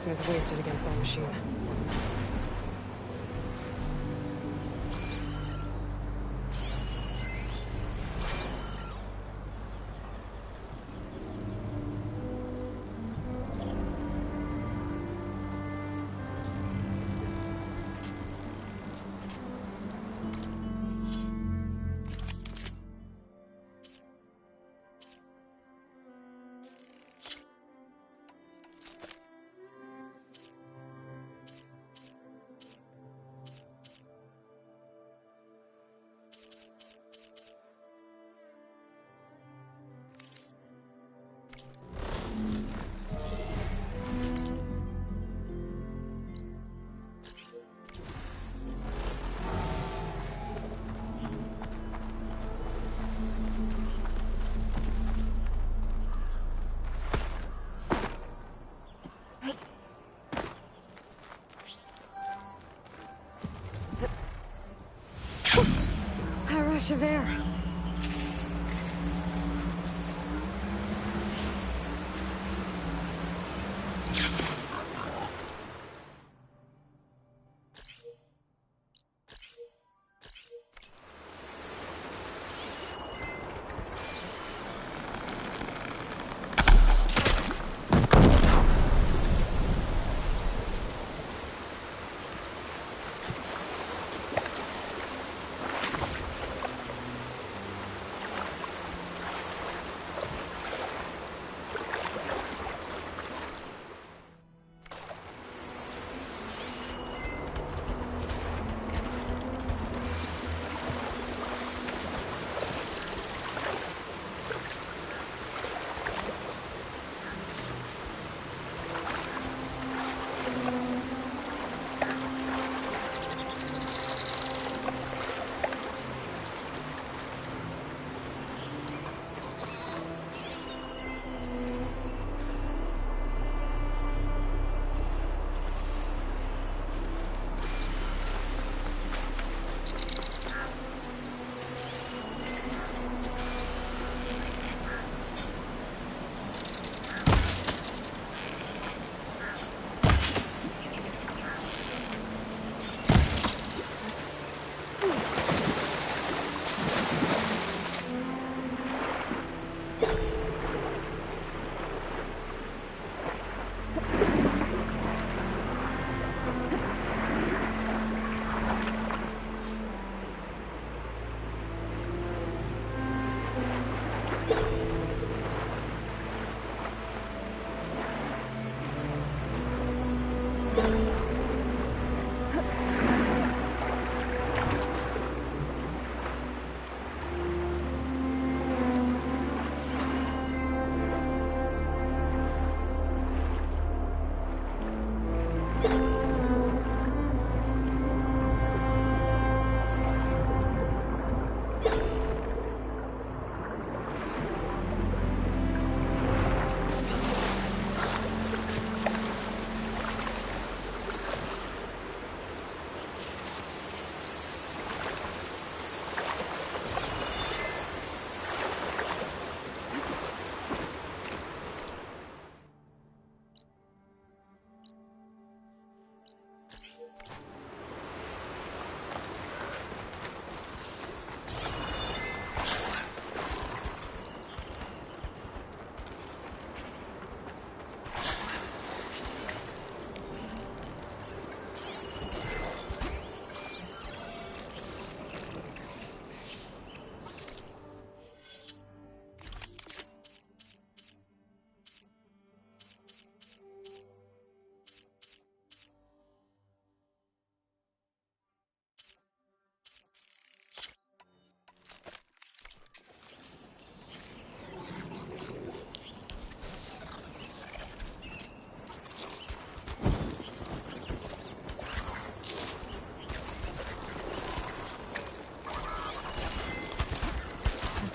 system is wasted against that machine. Rush of air.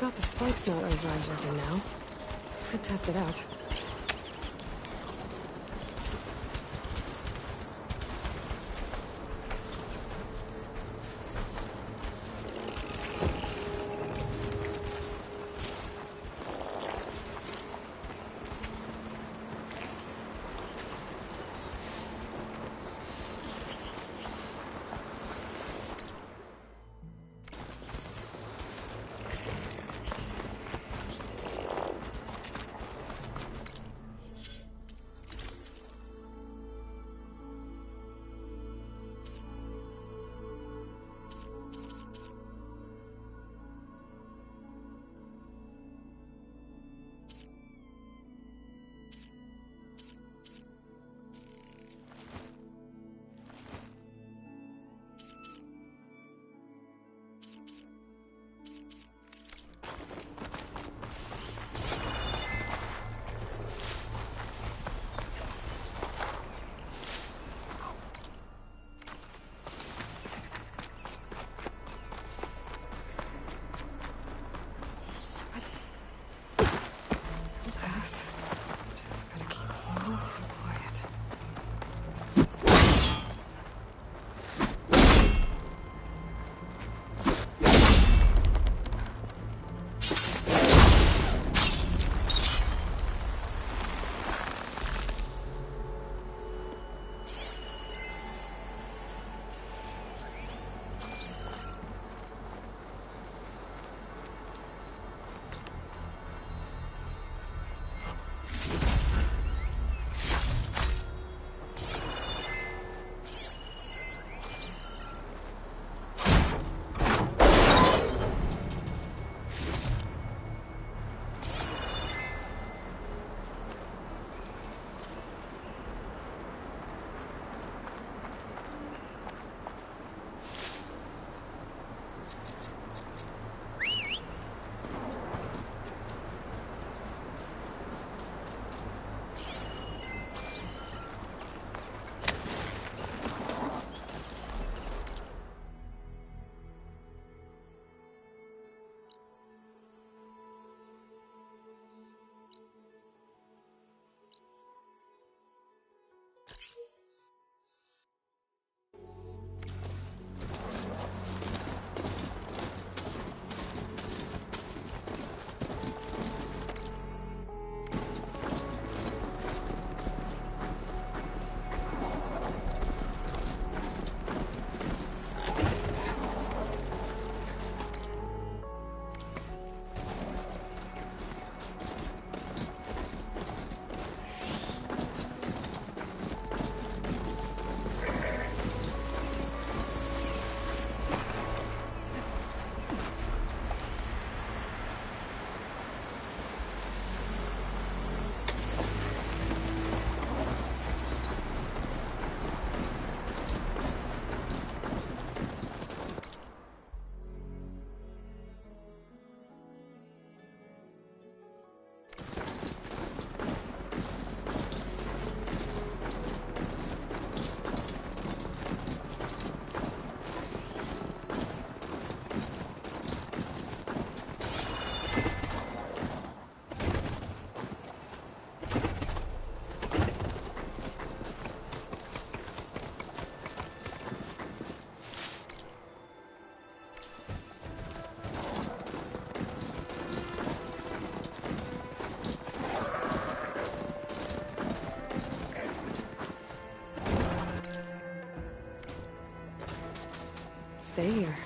Got the spikes not override working now. Could test it out. stay here.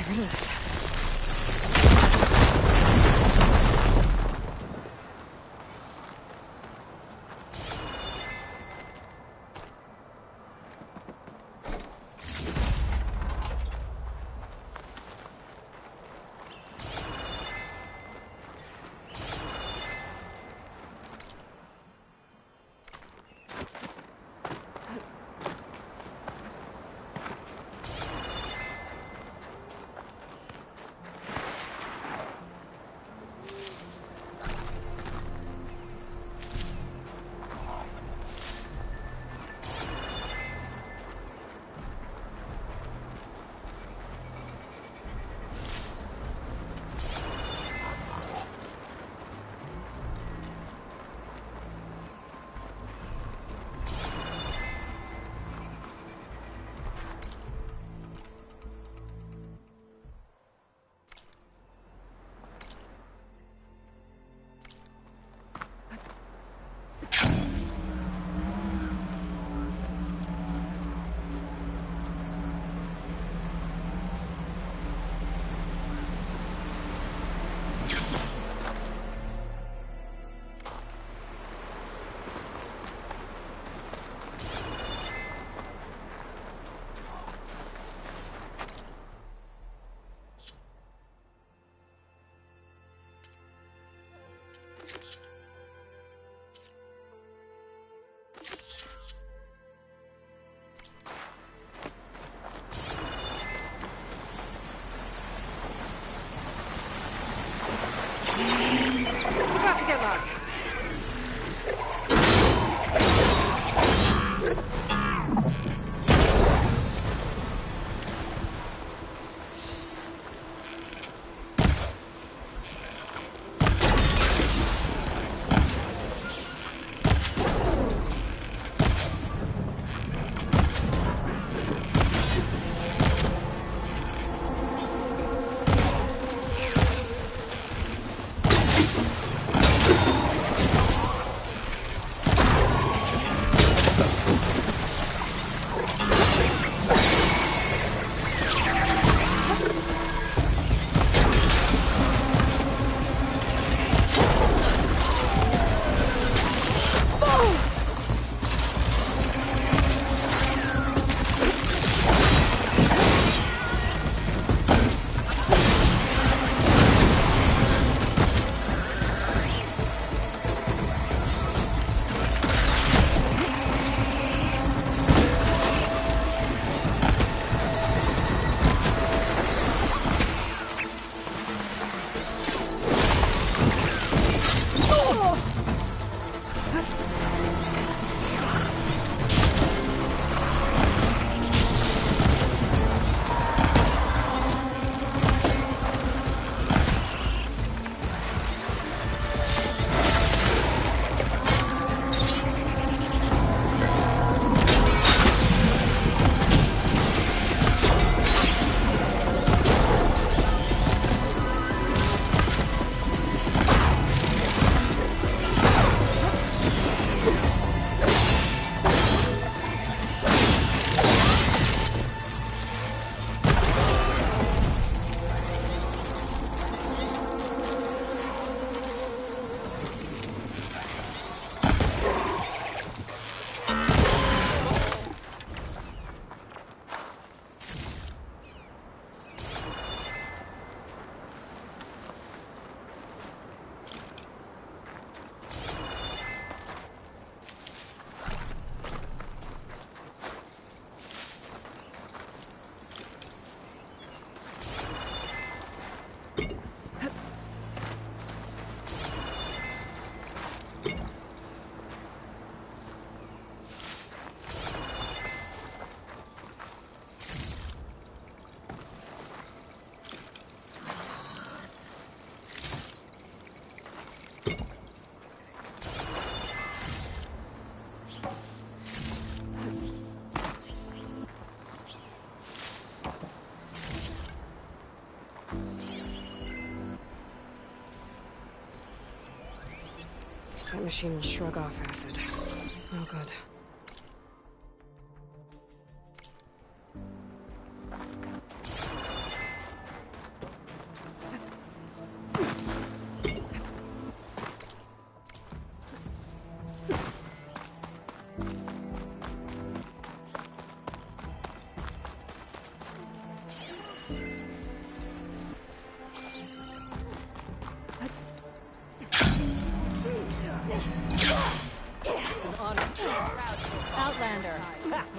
get rid of this. It's about to get locked. That machine will shrug off acid. No good.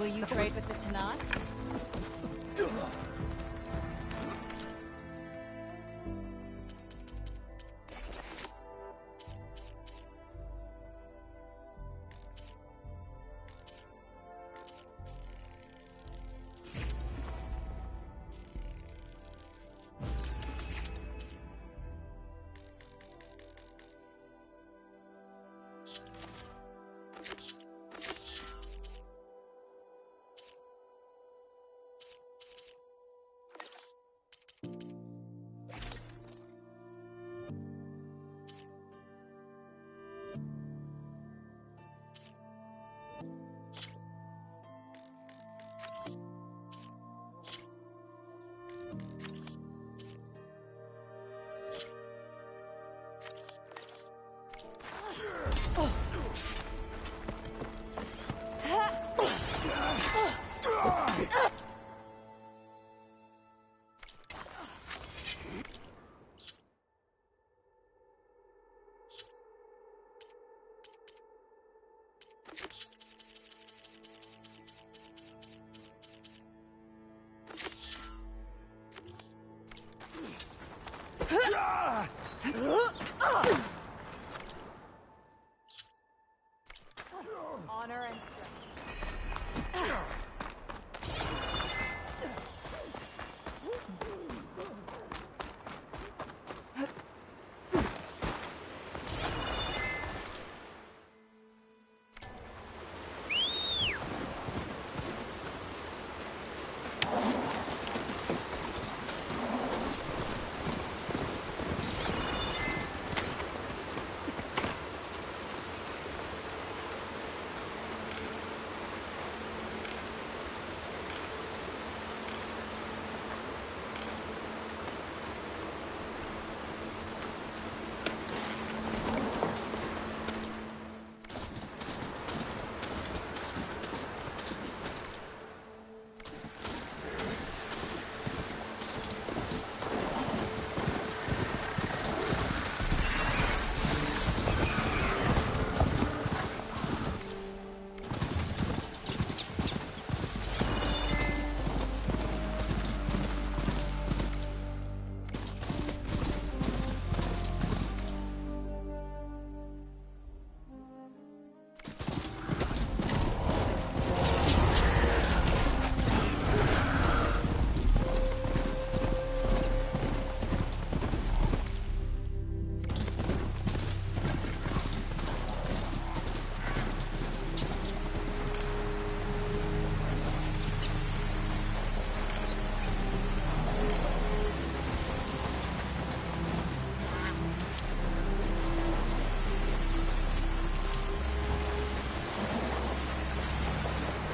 Will you trade with the Tanakh? Honor and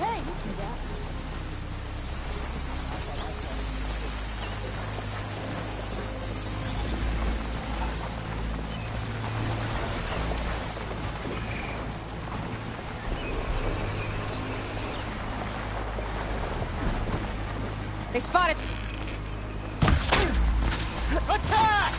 strength. They spotted! Attack!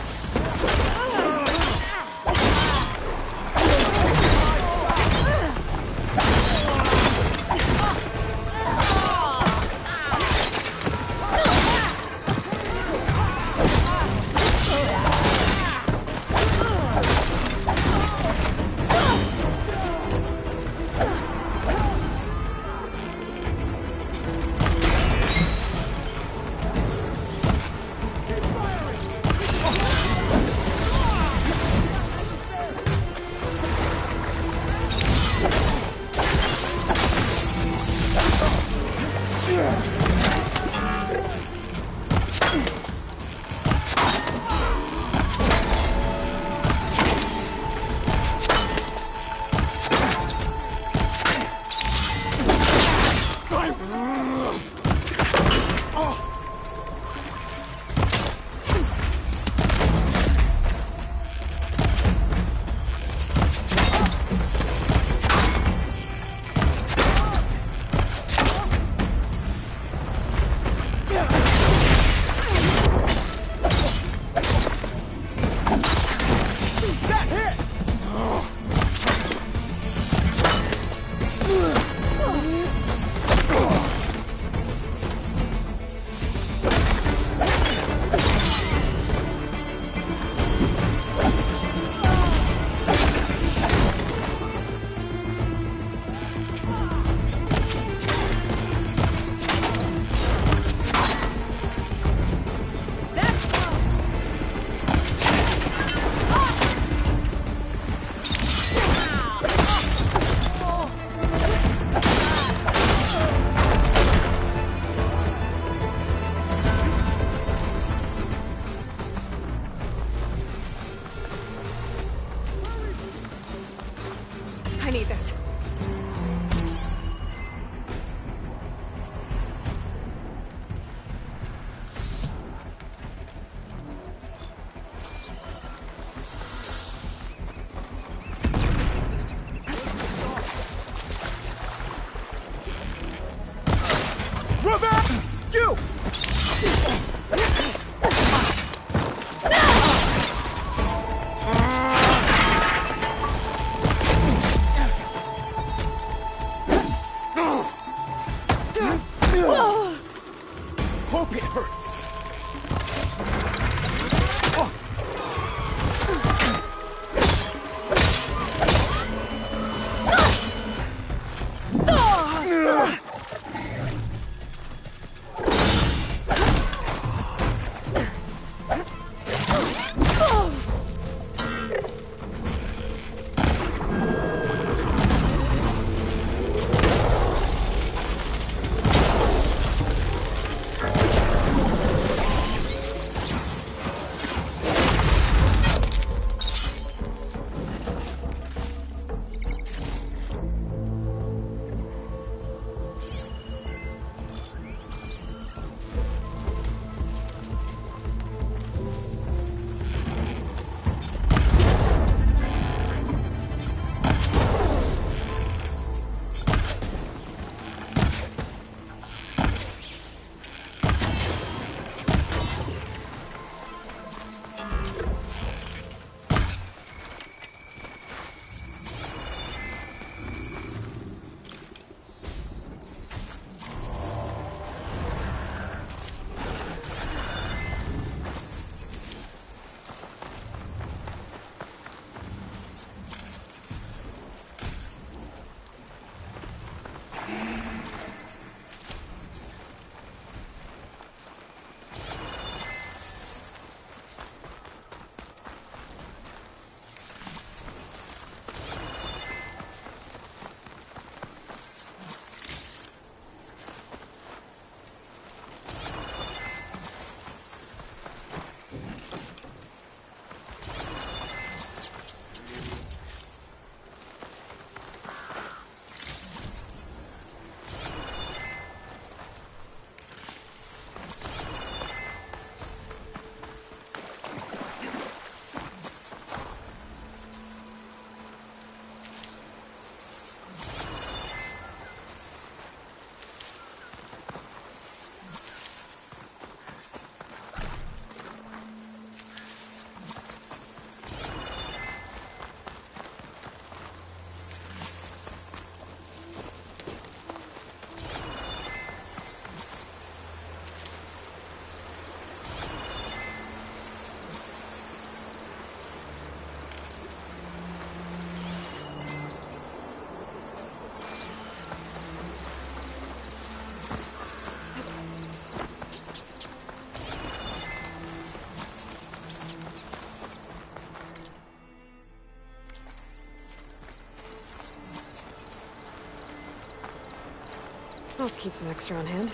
I'll keep some extra on hand.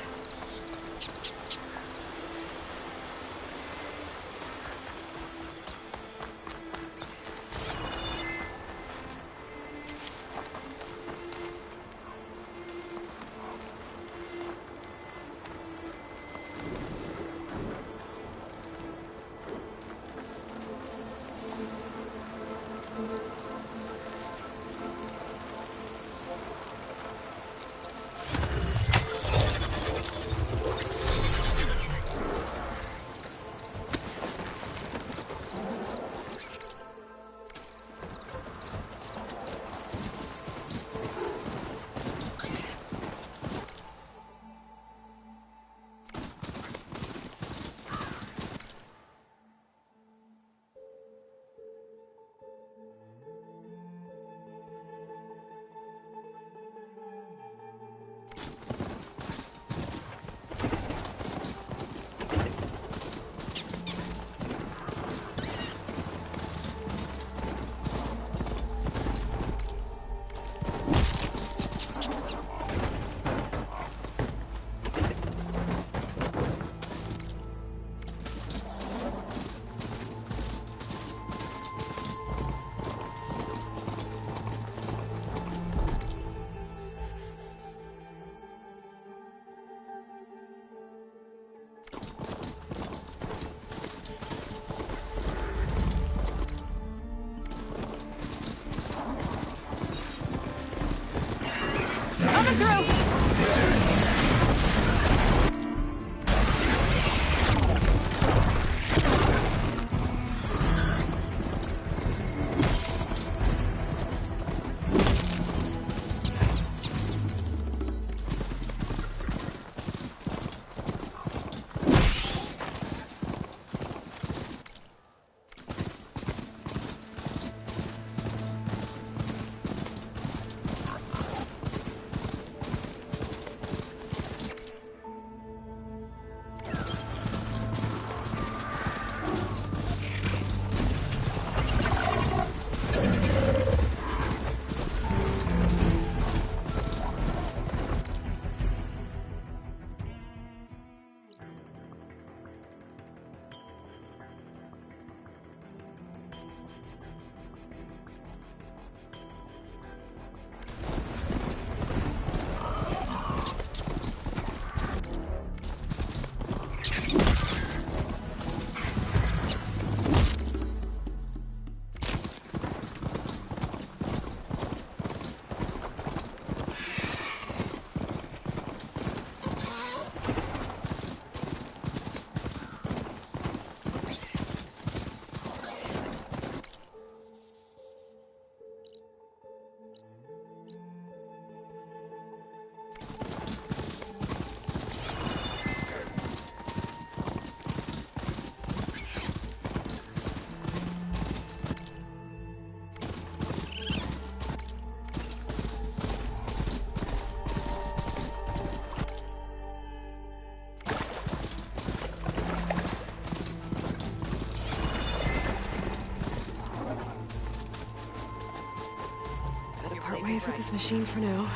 Part ways with this machine for now.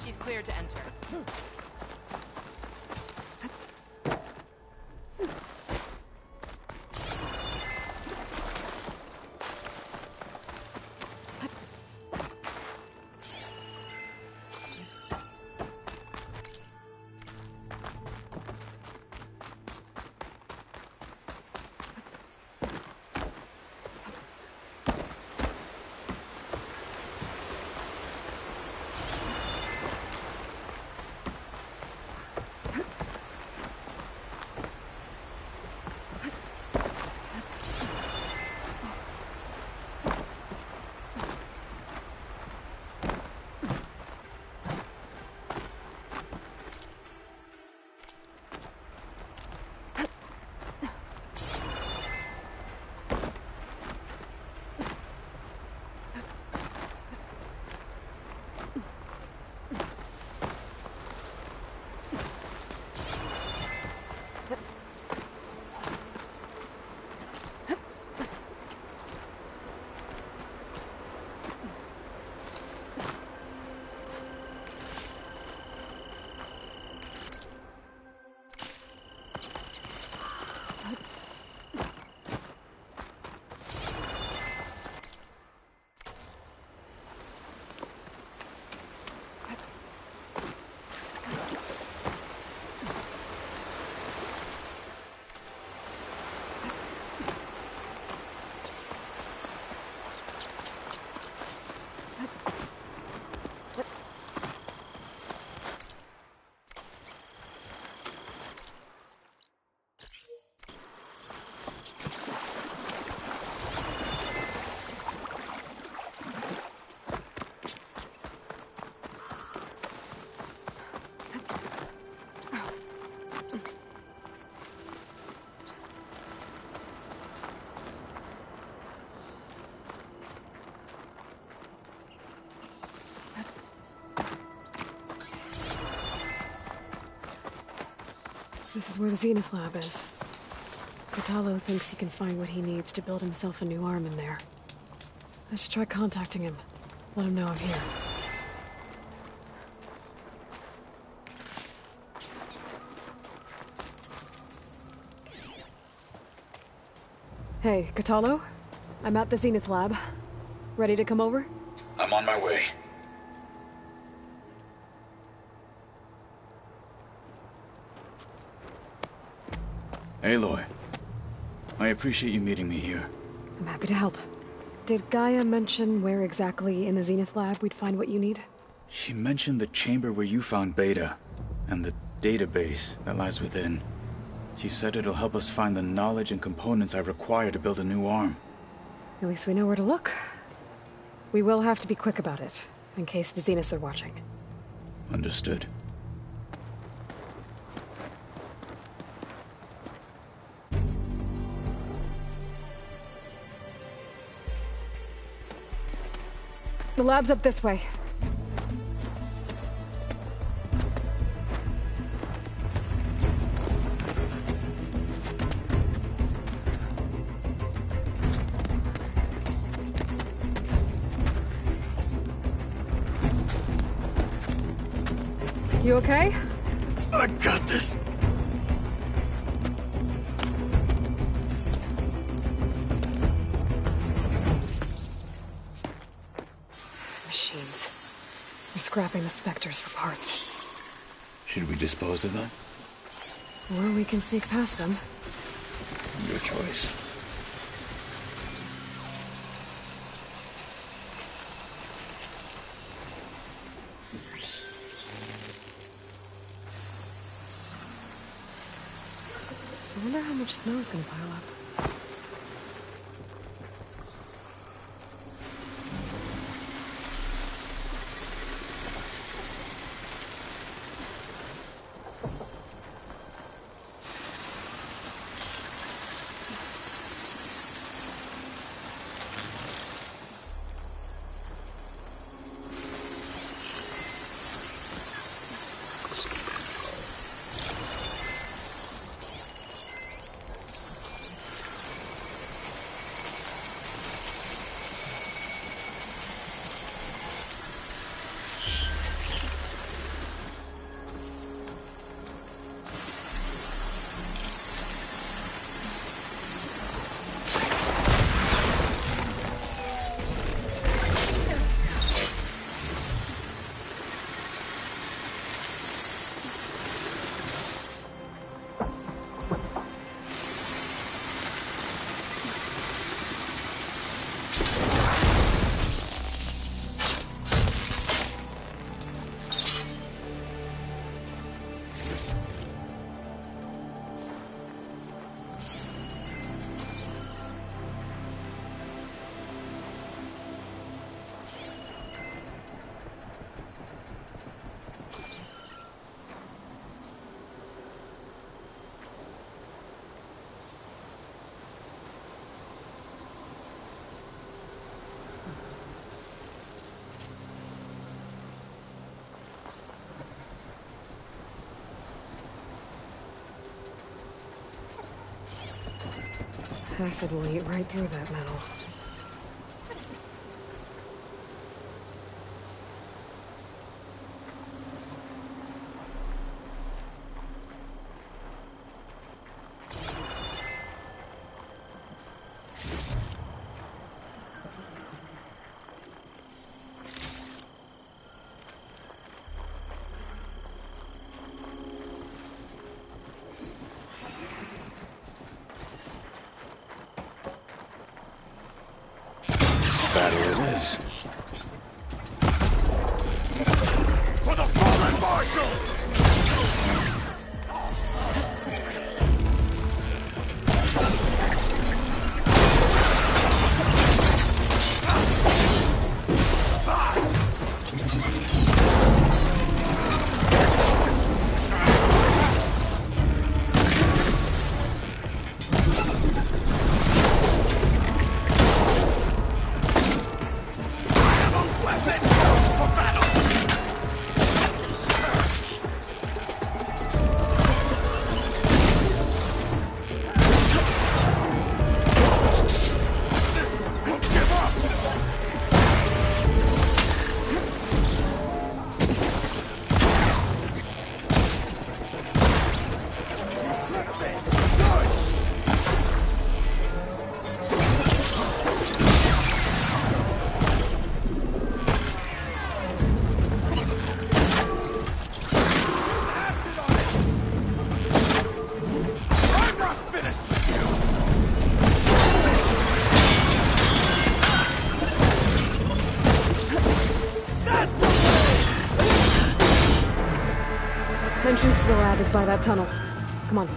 She's cleared to enter. This is where the Zenith lab is. Kotallo thinks he can find what he needs to build himself a new arm in there. I should try contacting him. Let him know I'm here. Hey, Kotallo? I'm at the Zenith lab. Ready to come over? I'm on my way. Aloy, I appreciate you meeting me here. I'm happy to help. Did Gaia mention where exactly in the Zenith lab we'd find what you need? She mentioned the chamber where you found Beta, and the database that lies within. She said it'll help us find the knowledge and components I require to build a new arm. At least we know where to look. We will have to be quick about it, in case the Zeniths are watching. Understood. The lab's up this way. You okay? I got this. Machines. They're scrapping the specters for parts. Should we dispose of them? Or we can sneak past them. Your choice. I wonder how much snow is gonna pile up. Acid will eat right through that metal. Entrance to the lab is by that tunnel. Come on.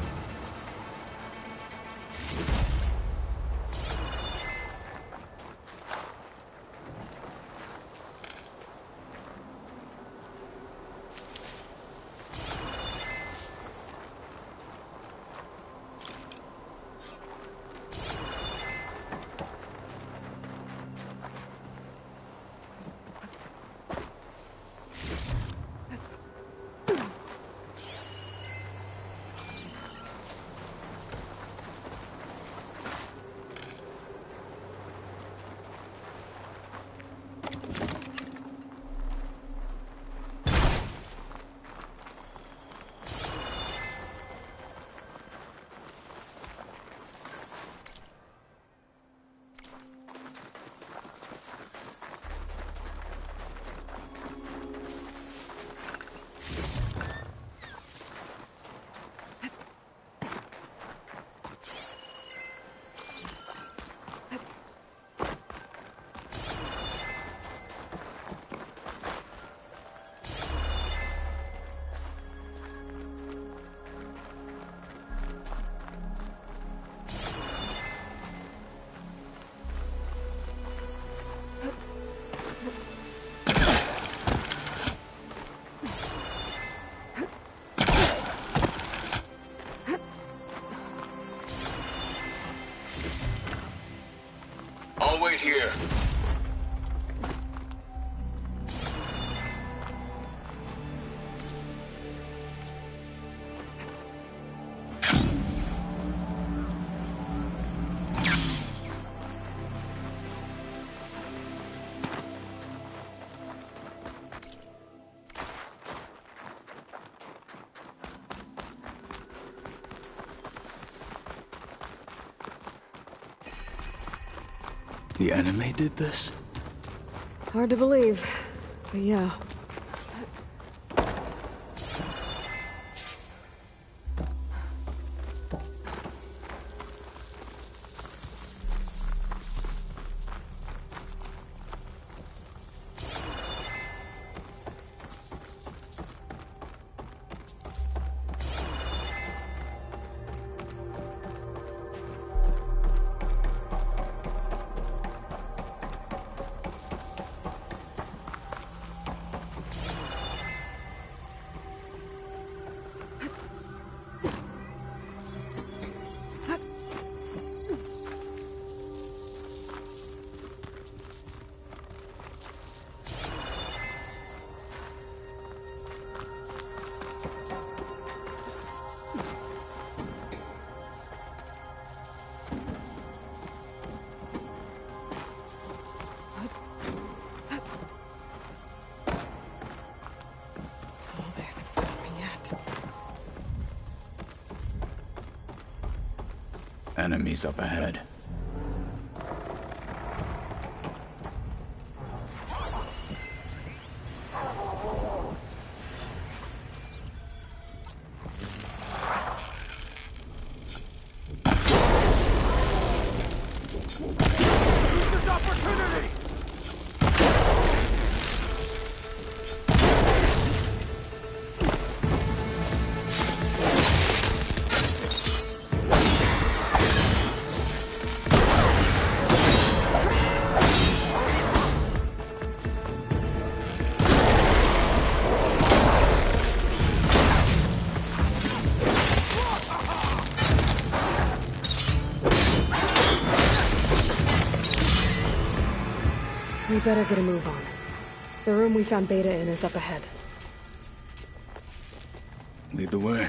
I'll wait here. The anime did this? Hard to believe, but yeah. Enemies up ahead. We better get a move on. The room we found Beta in is up ahead. Lead the way.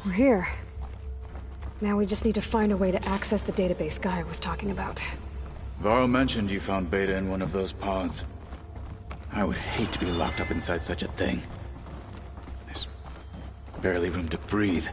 We're here. Now we just need to find a way to access the database Guy was talking about. Varro mentioned you found Beta in one of those pods. I would hate to be locked up inside such a thing. There's barely room to breathe.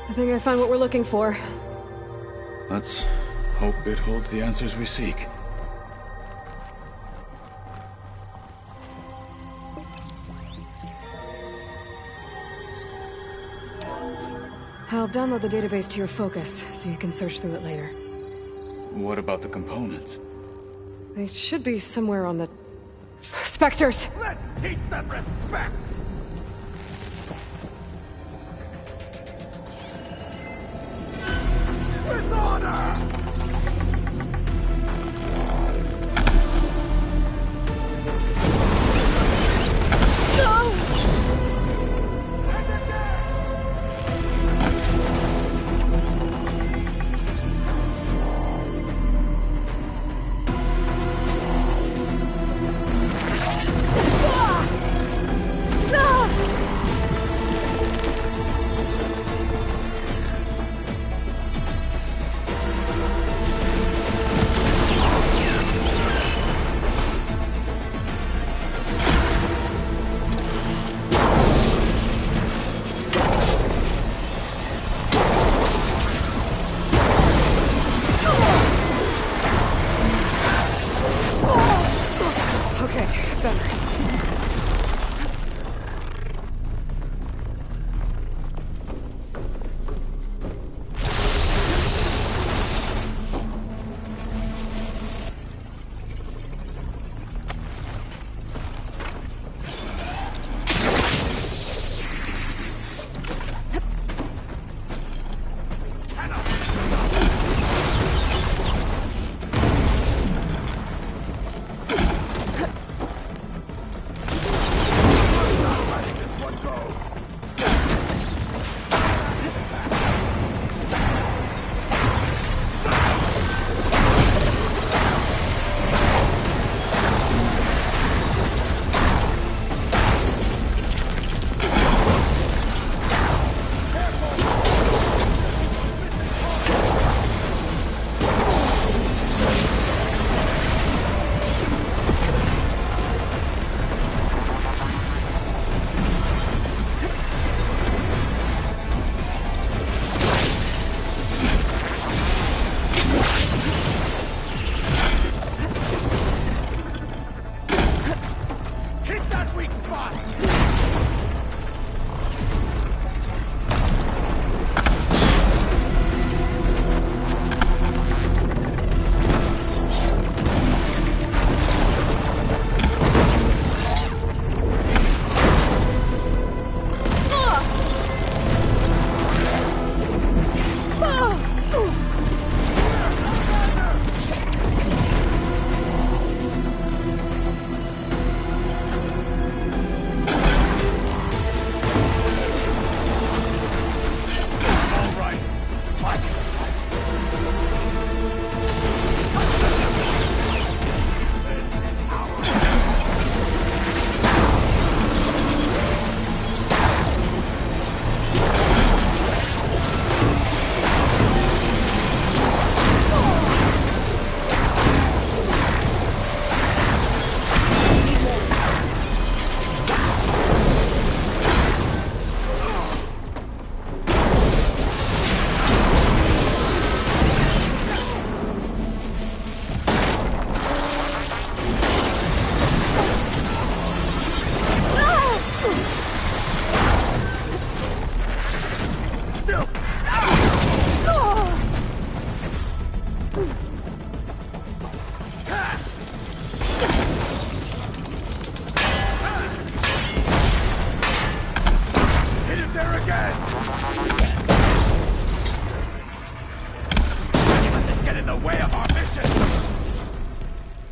I think I found what we're looking for. Let's hope it holds the answers we seek. I'll download the database to your Focus, so you can search through it later. What about the components? They should be somewhere on the... Spectres! Let's teach them respect! With honor!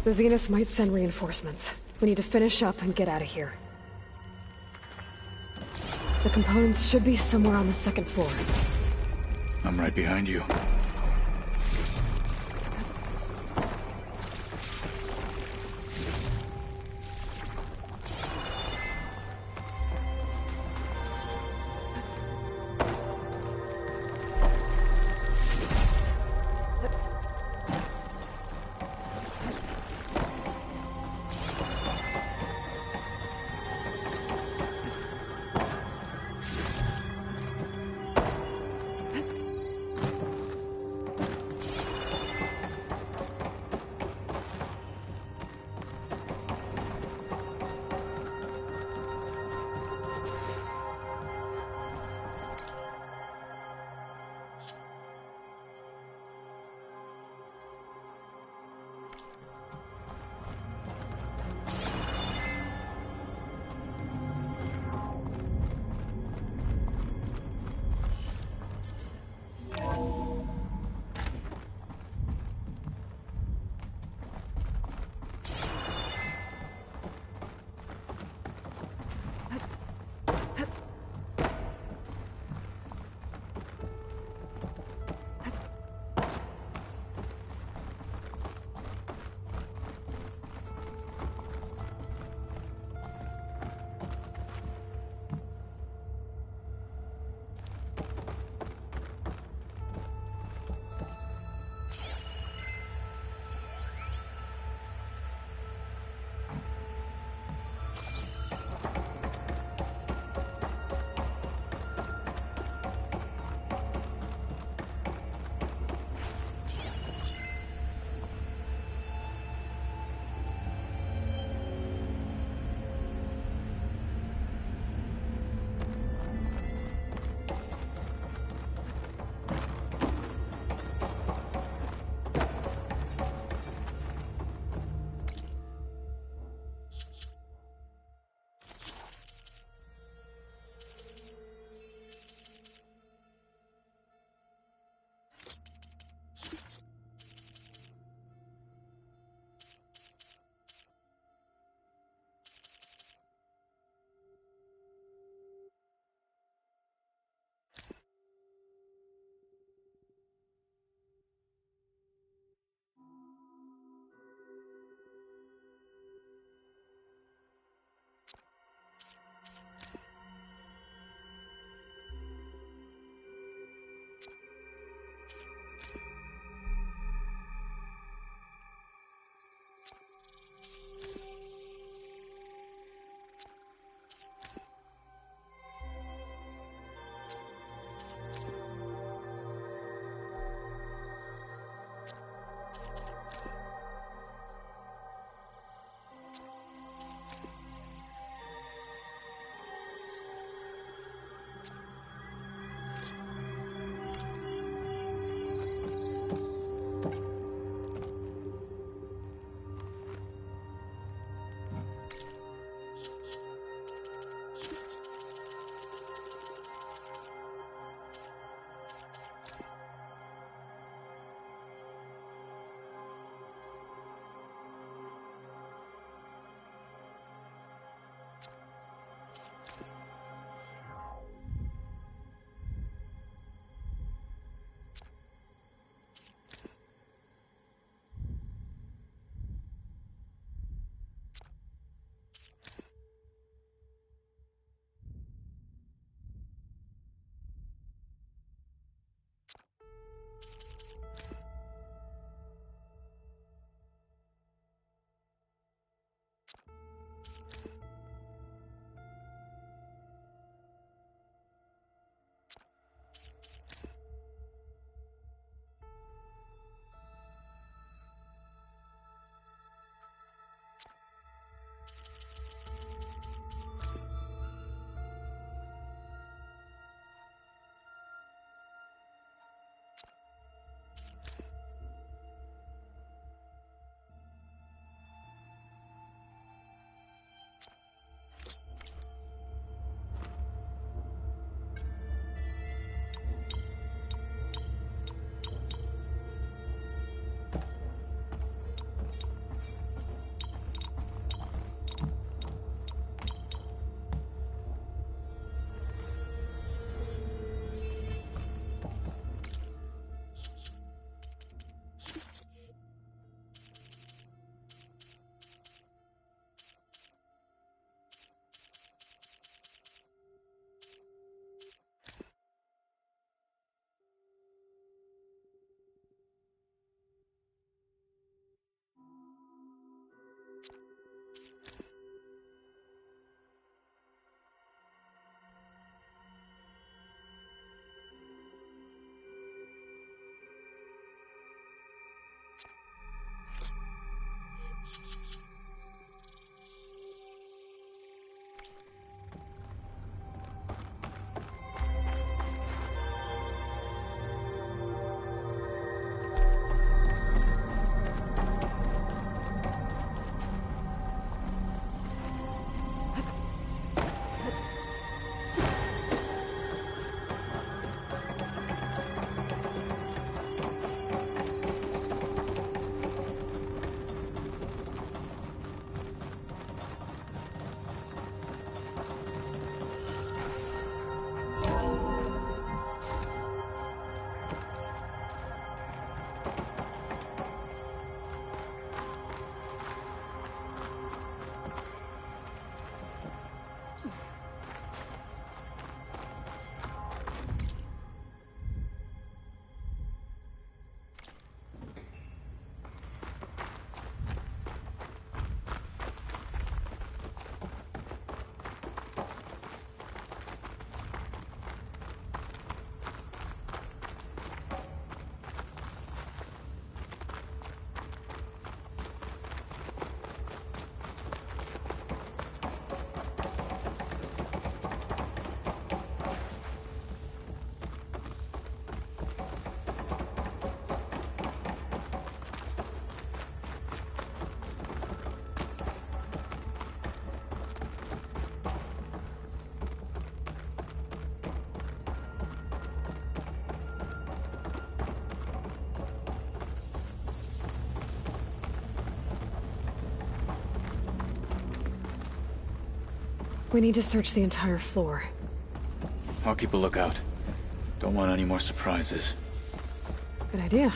The Zeniths might send reinforcements. We need to finish up and get out of here. The components should be somewhere on the second floor. I'm right behind you. We need to search the entire floor. I'll keep a lookout. Don't want any more surprises. Good idea.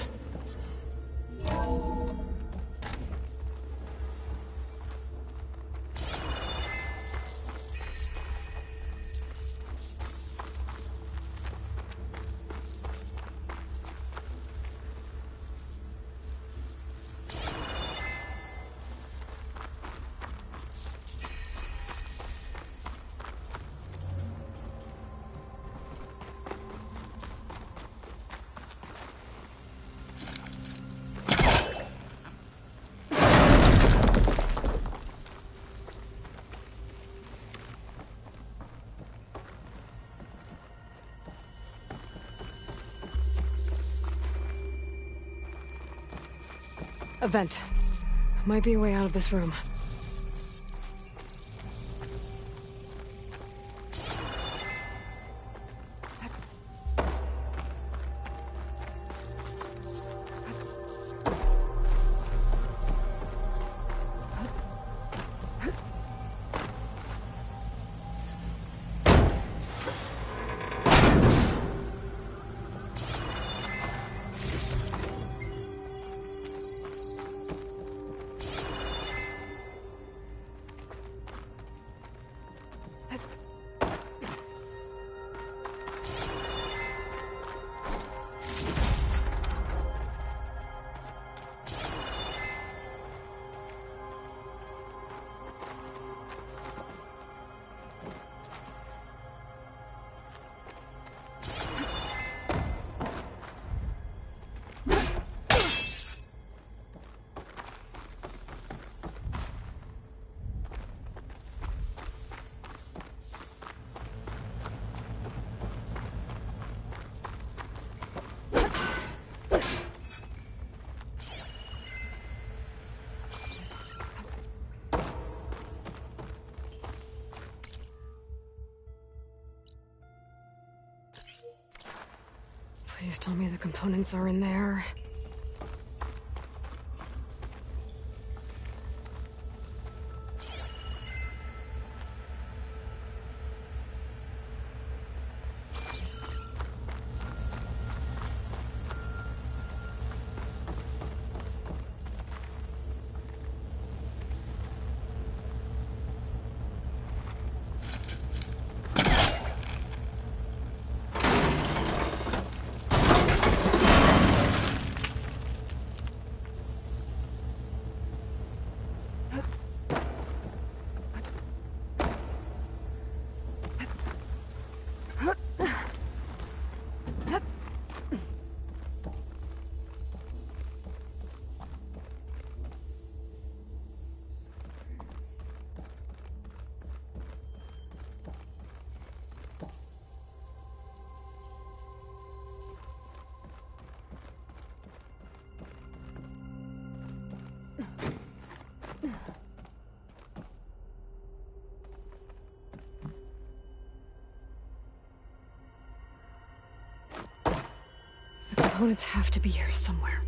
A vent. Might be a way out of this room. Please tell me the components are in there. The components have to be here somewhere.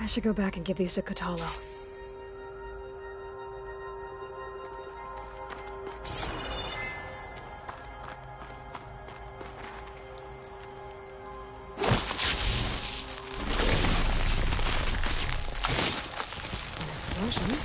I should go back and give these to Kotalo. An explosion.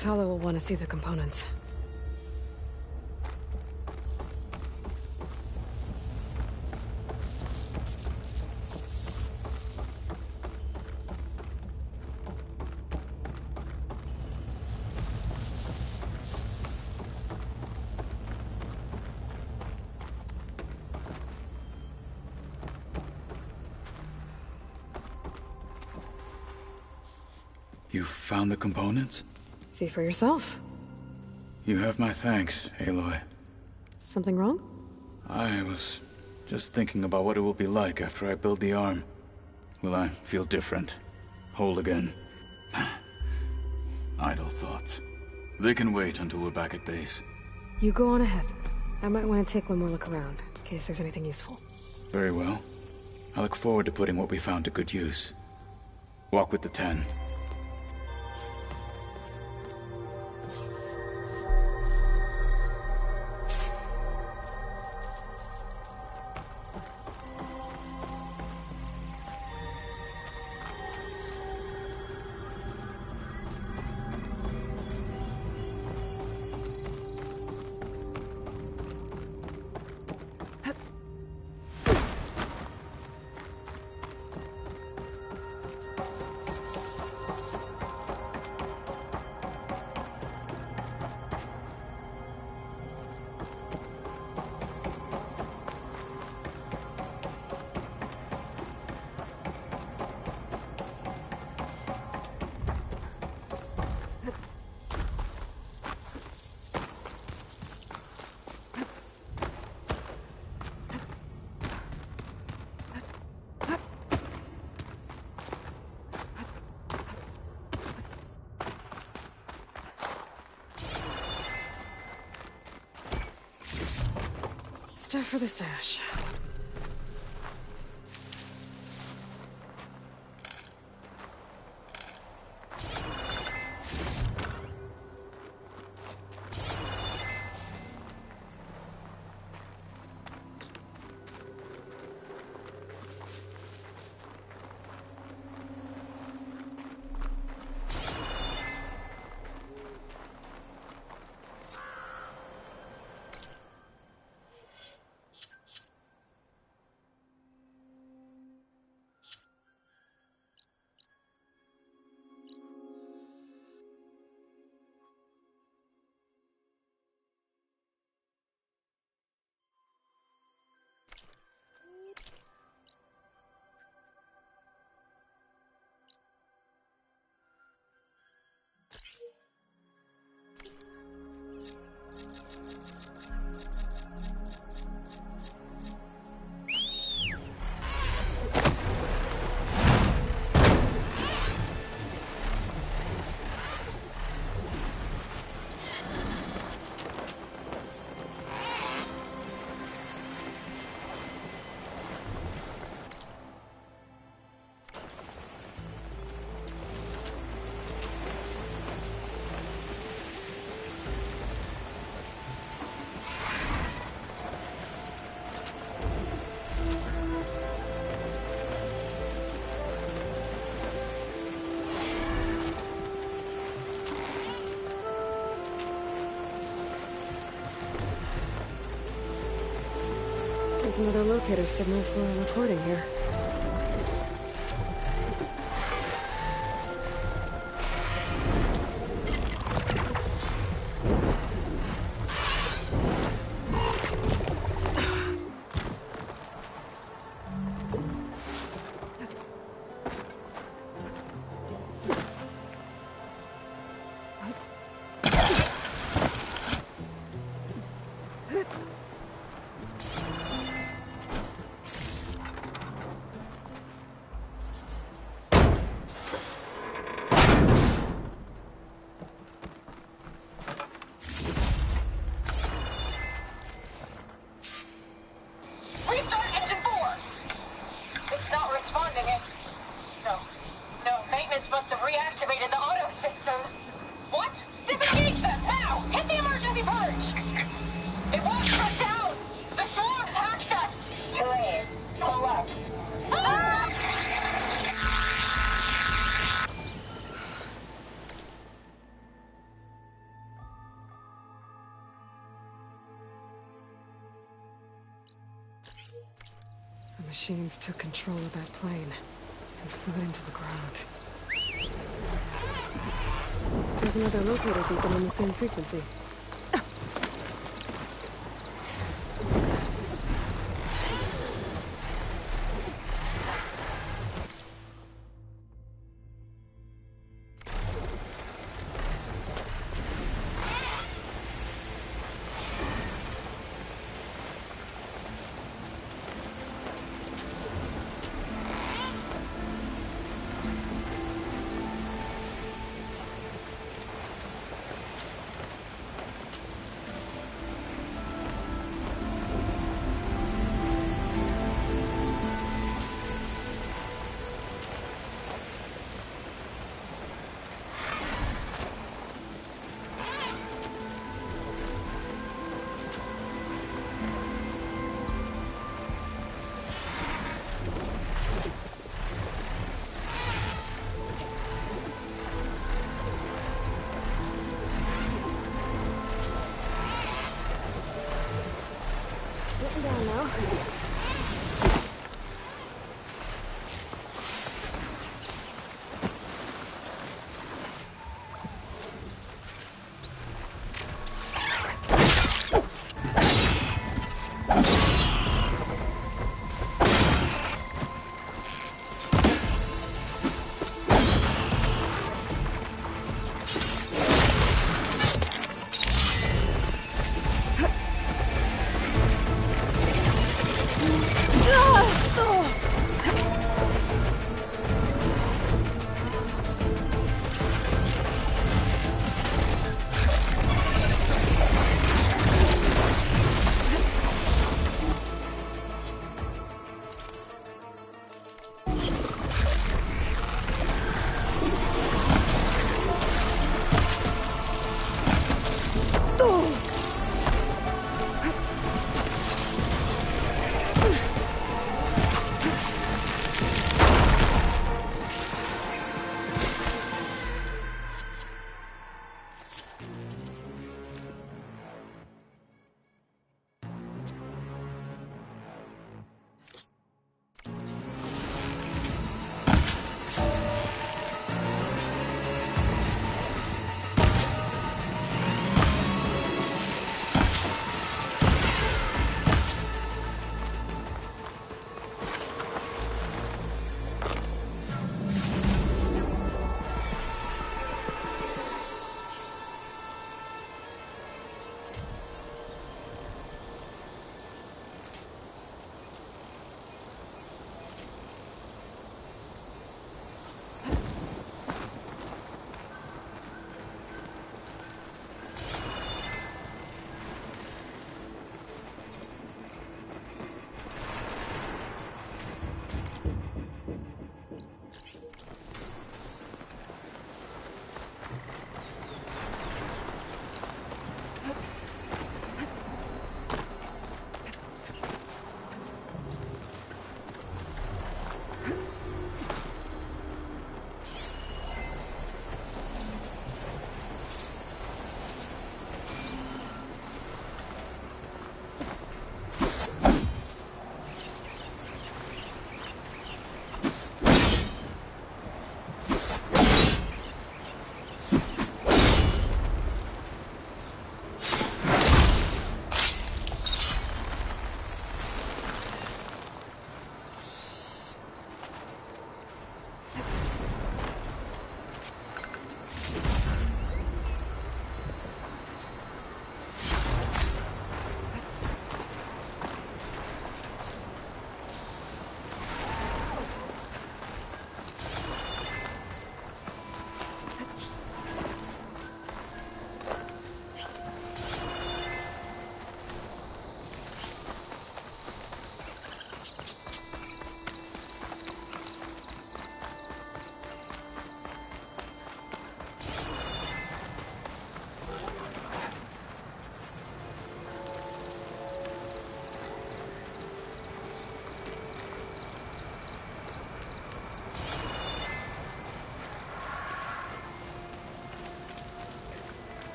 Katala will want to see the components. You found the components? See for yourself. You have my thanks, Aloy. Something wrong? I was just thinking about what it will be like after I build the arm. Will I feel different? Whole again? Idle thoughts. They can wait until we're back at base. You go on ahead. I might want to take one more look around, in case there's anything useful. Very well. I look forward to putting what we found to good use. Walk with the 10. Stuff for the stash. There's another locator signal for a recording here. machines took control of that plane and flew it into the ground. There's another locator beacon on the same frequency.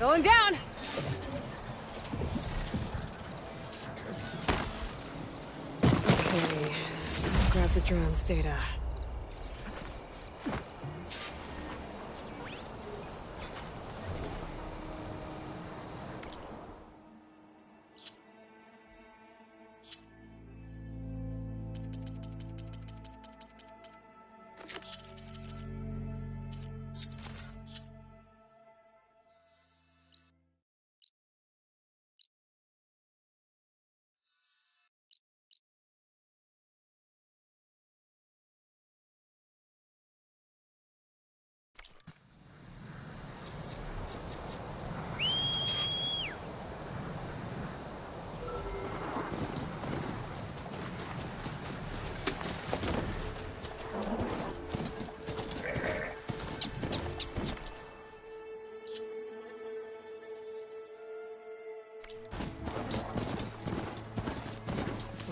Going down! Okay, grab the drone's data.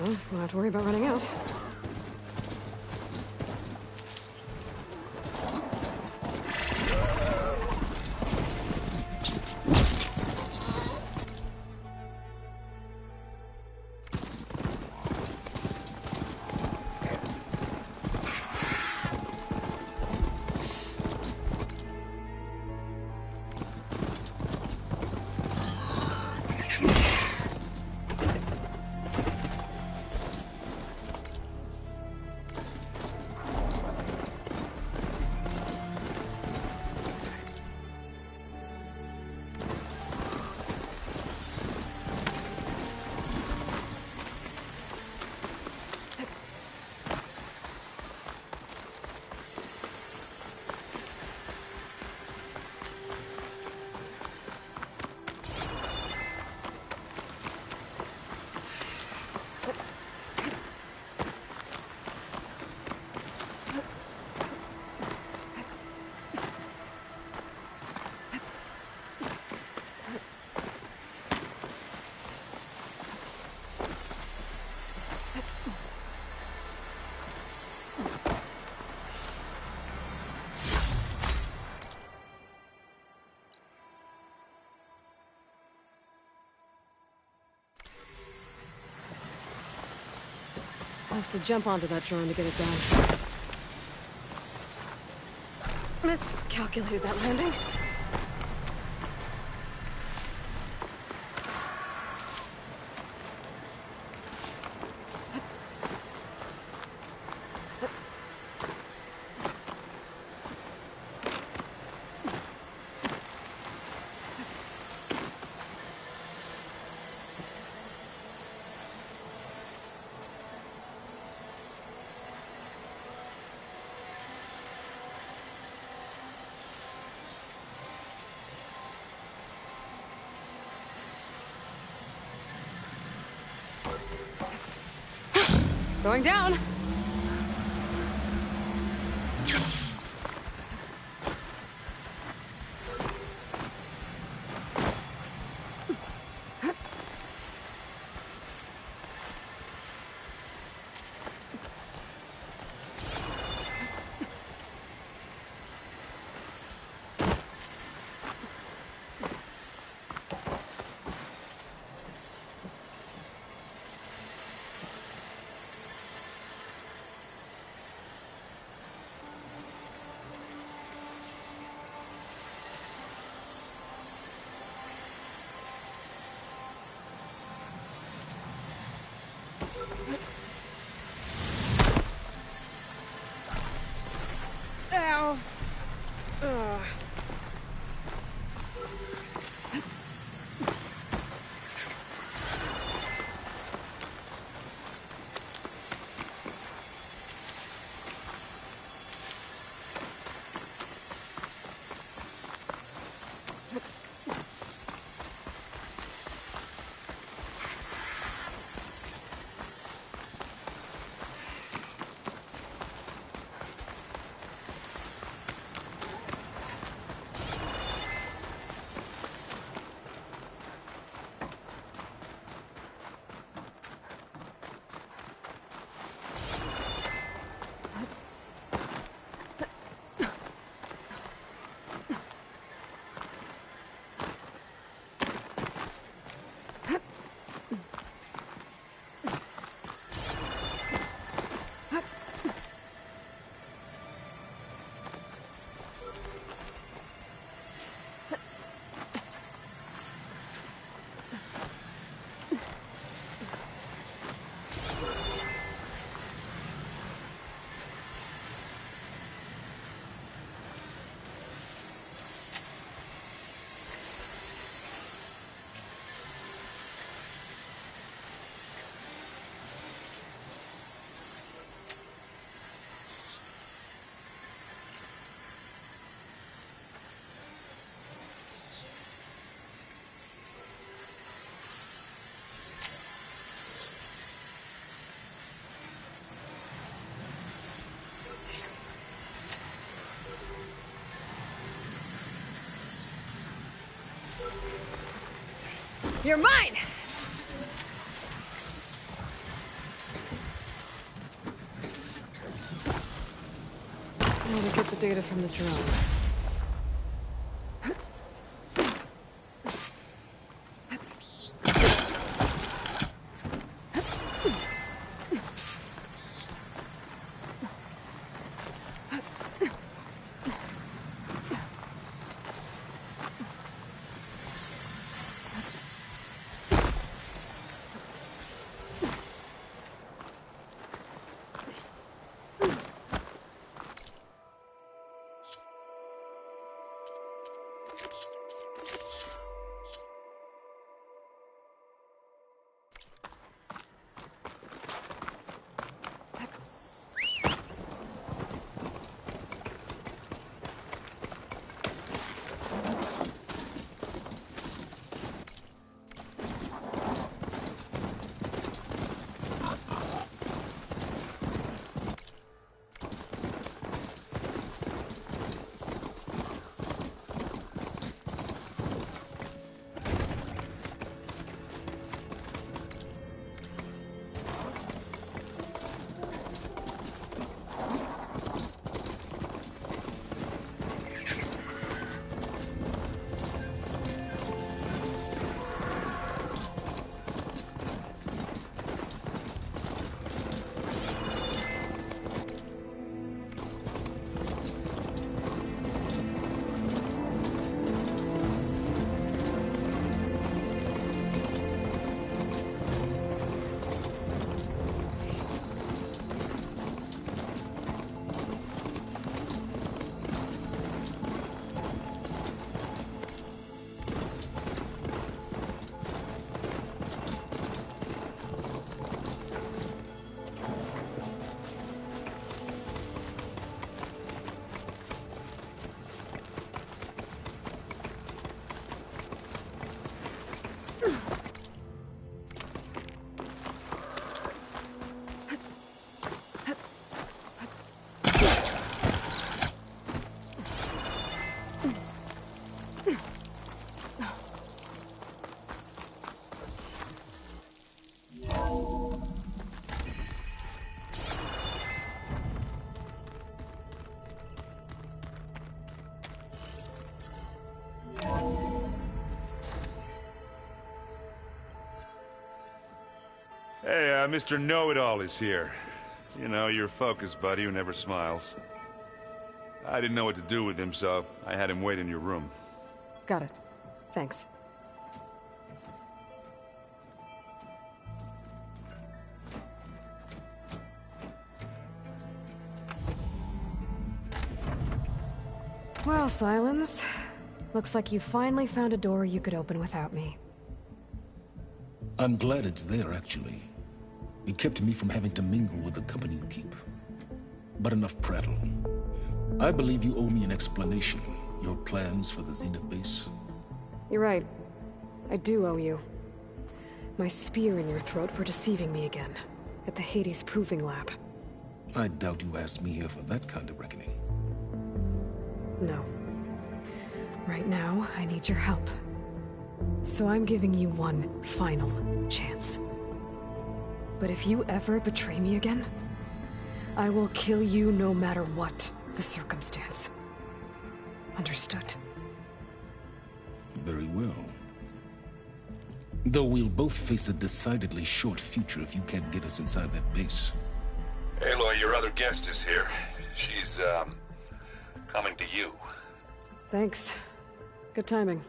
Well, we'll have to worry about running out. I'll have to jump onto that drone to get it done. Miscalculated that landing. Going down. You're mine! Now to get the data from the drone. Hey, Mr. Know-It-All is here. You know, your focus buddy who never smiles. I didn't know what to do with him, so I had him wait in your room. Got it. Thanks. Well, Silence. Looks like you finally found a door you could open without me. I'm glad it's there, actually. It kept me from having to mingle with the company you keep. But enough prattle. I believe you owe me an explanation. Your plans for the Zenith base? You're right. I do owe you. My spear in your throat for deceiving me again. At the Hades Proving Lab. I doubt you asked me here for that kind of reckoning. No. Right now, I need your help. So I'm giving you one final chance. But if you ever betray me again, I will kill you no matter what the circumstance. Understood? Very well. Though we'll both face a decidedly short future if you can't get us inside that base. Aloy, your other guest is here. She's, coming to you. Thanks. Good timing.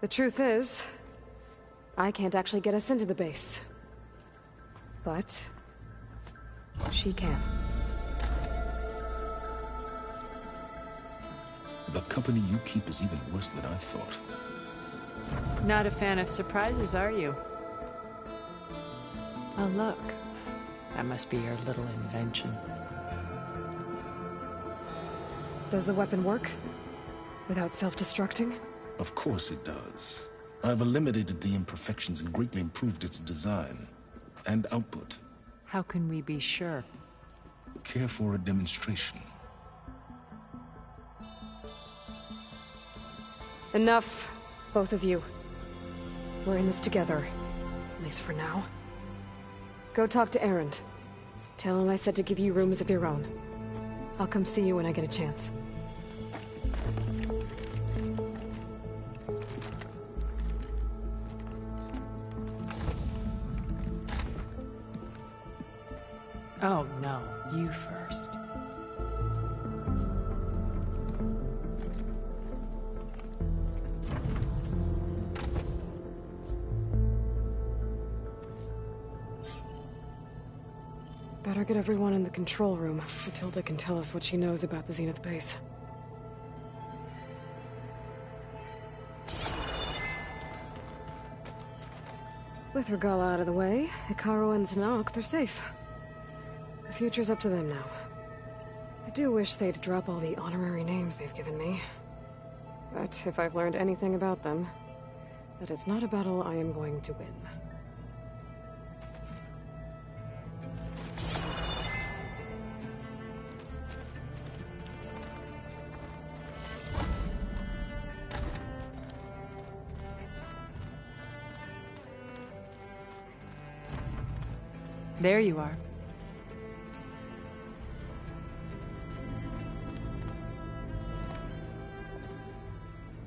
The truth is, I can't actually get us into the base. But she can. The company you keep is even worse than I thought. Not a fan of surprises, are you? Oh, look. That must be your little invention. Does the weapon work? Without self-destructing? Of course it does. I've eliminated the imperfections and greatly improved its design and output. How can we be sure? Care for a demonstration? Enough, both of you. We're in this together. At least for now. Go talk to Erend. Tell him I said to give you rooms of your own. I'll come see you when I get a chance. Oh, no. You first. Better get everyone in the control room so Tilda can tell us what she knows about the Zenith base. With Regala out of the way, Hikaru and Tanakh, they're safe. The future's up to them now. I do wish they'd drop all the honorary names they've given me. But if I've learned anything about them, that is not a battle I am going to win. There you are.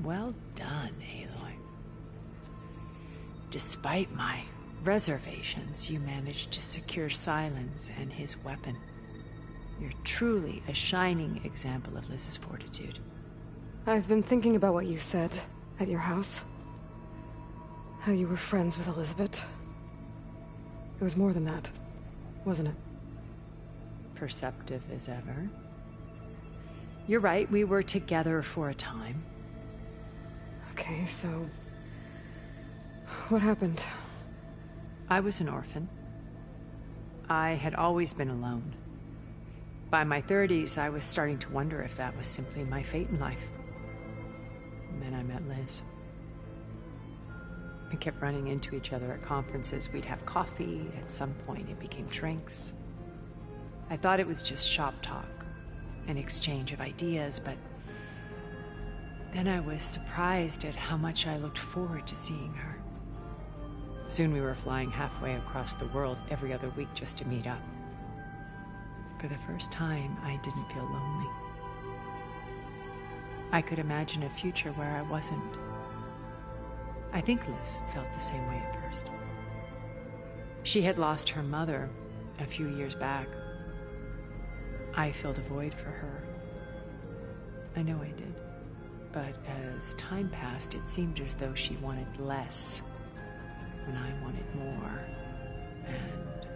Well done, Aloy. Despite my reservations, you managed to secure Silence and his weapon. You're truly a shining example of Liz's fortitude. I've been thinking about what you said at your house. How you were friends with Elizabeth. It was more than that, wasn't it? Perceptive as ever. You're right, we were together for a time. Okay, so... what happened? I was an orphan. I had always been alone. By my 30s, I was starting to wonder if that was simply my fate in life. And then I met Liz. We kept running into each other at conferences. We'd have coffee. At some point, it became drinks. I thought it was just shop talk, an exchange of ideas, but then I was surprised at how much I looked forward to seeing her. Soon we were flying halfway across the world every other week just to meet up. For the first time, I didn't feel lonely. I could imagine a future where I wasn't. I think Liz felt the same way at first. She had lost her mother a few years back. I filled a void for her. I know I did. But as time passed, it seemed as though she wanted less when I wanted more. And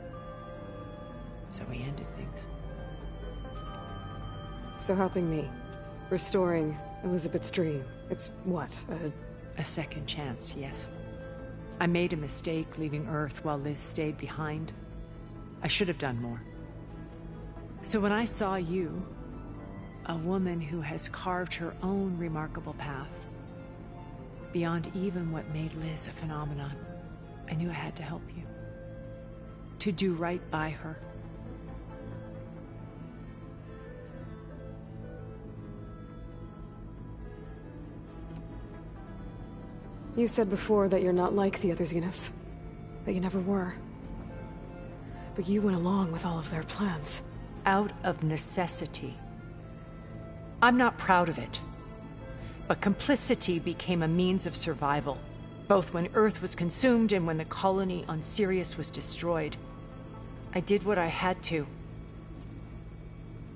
so we ended things. So helping me, restoring Elizabeth's dream, it's what, A second chance, yes. I made a mistake leaving Earth while Liz stayed behind. I should have done more. So when I saw you, a woman who has carved her own remarkable path, beyond even what made Liz a phenomenon, I knew I had to help you. To do right by her. You said before that you're not like the other Zeniths. That you never were. But you went along with all of their plans. Out of necessity. I'm not proud of it. But complicity became a means of survival, both when Earth was consumed and when the colony on Sirius was destroyed. I did what I had to.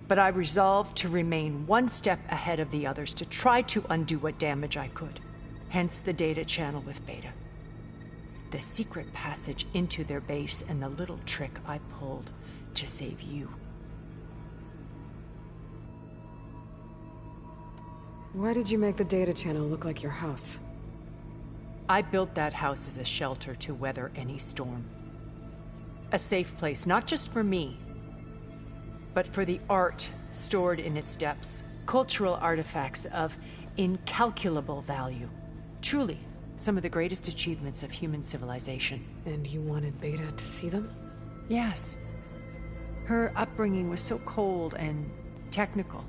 But I resolved to remain one step ahead of the others, to try to undo what damage I could. Hence the data channel with Beta. The secret passage into their base and the little trick I pulled to save you. Why did you make the data channel look like your house? I built that house as a shelter to weather any storm. A safe place, not just for me, but for the art stored in its depths. Cultural artifacts of incalculable value. Truly, some of the greatest achievements of human civilization. And you wanted Beta to see them? Yes. Her upbringing was so cold and technical.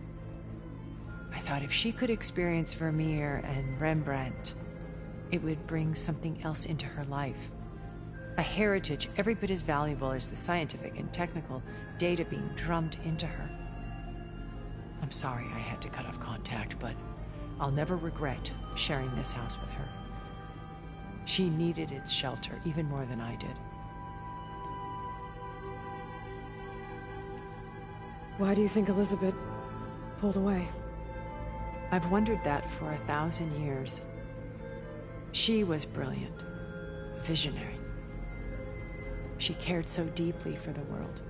I thought if she could experience Vermeer and Rembrandt, it would bring something else into her life. A heritage every bit as valuable as the scientific and technical data being drummed into her. I'm sorry I had to cut off contact, but I'll never regret sharing this house with her. She needed its shelter even more than I did. Why do you think Elizabeth pulled away? I've wondered that for 1,000 years. She was brilliant, visionary. She cared so deeply for the world,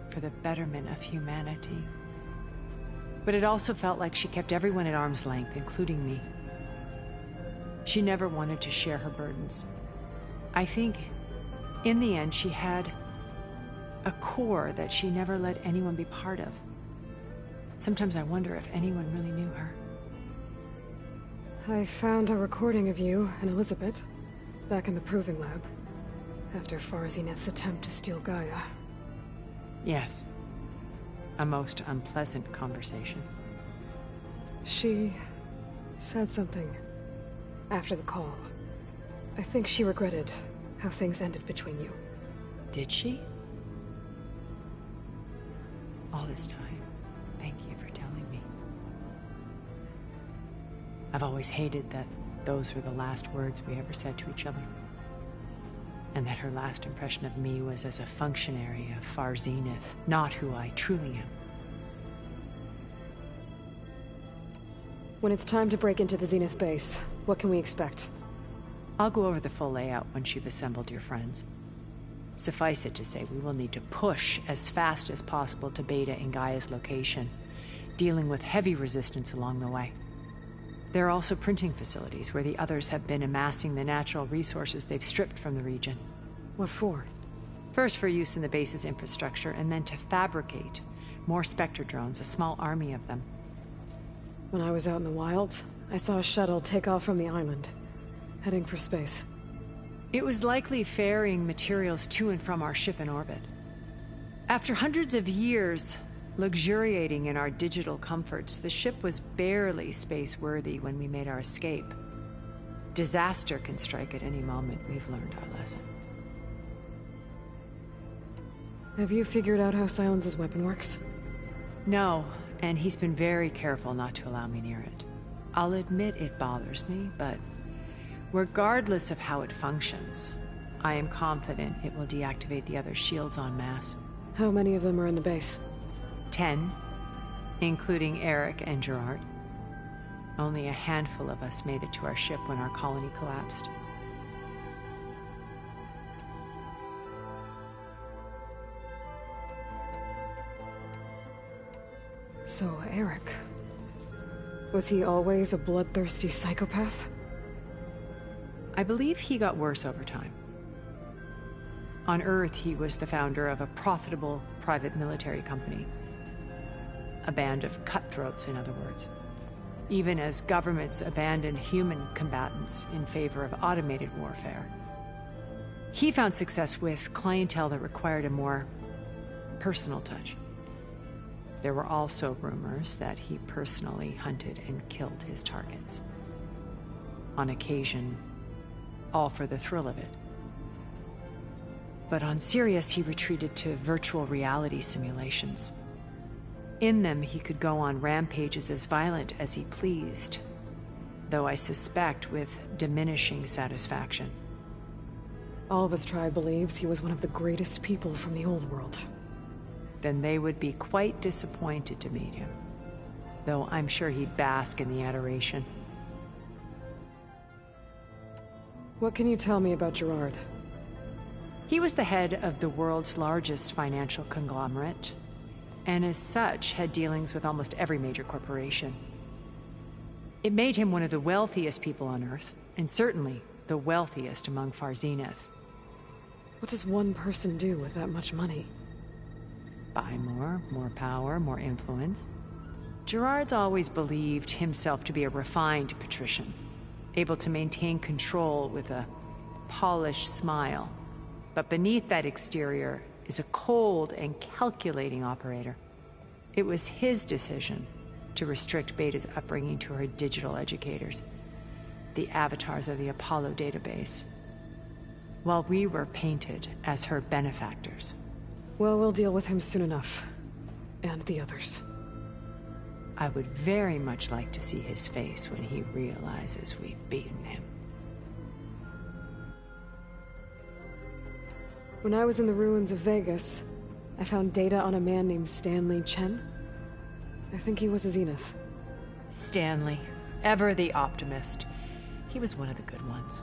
for the betterment of humanity. But it also felt like she kept everyone at arm's length, including me. She never wanted to share her burdens. I think, in the end, she had a core that she never let anyone be part of. Sometimes I wonder if anyone really knew her. I found a recording of you and Elizabeth back in the proving lab after Farzineth's attempt to steal Gaia. Yes. A most unpleasant conversation. She said something after the call. I think she regretted how things ended between you. Did she? All this time, thank you for telling me. I've always hated that those were the last words we ever said to each other. And that her last impression of me was as a functionary of Farzineth, not who I truly am. When it's time to break into the Zenith base, what can we expect? I'll go over the full layout once you've assembled your friends. Suffice it to say, we will need to push as fast as possible to Beta and Gaia's location, dealing with heavy resistance along the way. There are also printing facilities where the others have been amassing the natural resources they've stripped from the region. What for? First for use in the base's infrastructure, and then to fabricate more Spectre drones, a small army of them. When I was out in the wilds, I saw a shuttle take off from the island, heading for space. It was likely ferrying materials to and from our ship in orbit. After hundreds of years luxuriating in our digital comforts, the ship was barely space-worthy when we made our escape. Disaster can strike at any moment. We've learned our lesson. Have you figured out how Silence's weapon works? No, and he's been very careful not to allow me near it. I'll admit it bothers me, but regardless of how it functions, I am confident it will deactivate the other shields en masse. How many of them are in the base? 10, including Eric and Gerard. Only a handful of us made it to our ship when our colony collapsed. So, Eric... was he always a bloodthirsty psychopath? I believe he got worse over time. On Earth, he was the founder of a profitable private military company. A band of cutthroats, in other words. Even as governments abandoned human combatants in favor of automated warfare. He found success with clientele that required a more personal touch. There were also rumors that he personally hunted and killed his targets. On occasion, all for the thrill of it. But on Sirius, he retreated to virtual reality simulations. In them, he could go on rampages as violent as he pleased, though I suspect with diminishing satisfaction. All of his tribe believes he was one of the greatest people from the old world. Then they would be quite disappointed to meet him, though I'm sure he'd bask in the adoration. What can you tell me about Gerard? He was the head of the world's largest financial conglomerate, and as such had dealings with almost every major corporation. It made him one of the wealthiest people on Earth, and certainly the wealthiest among Farzineth. What does one person do with that much money? Buy more power, more influence. Gerard's always believed himself to be a refined patrician, able to maintain control with a polished smile. But beneath that exterior is a cold and calculating operator. It was his decision to restrict Beta's upbringing to her digital educators. the avatars of the Apollo database, while we were painted as her benefactors. Well, we'll deal with him soon enough. And the others. I would very much like to see his face when he realizes we've beaten him. When I was in the ruins of Vegas, I found data on a man named Stanley Chen. I think he was a Zenith. Stanley, ever the optimist. He was one of the good ones.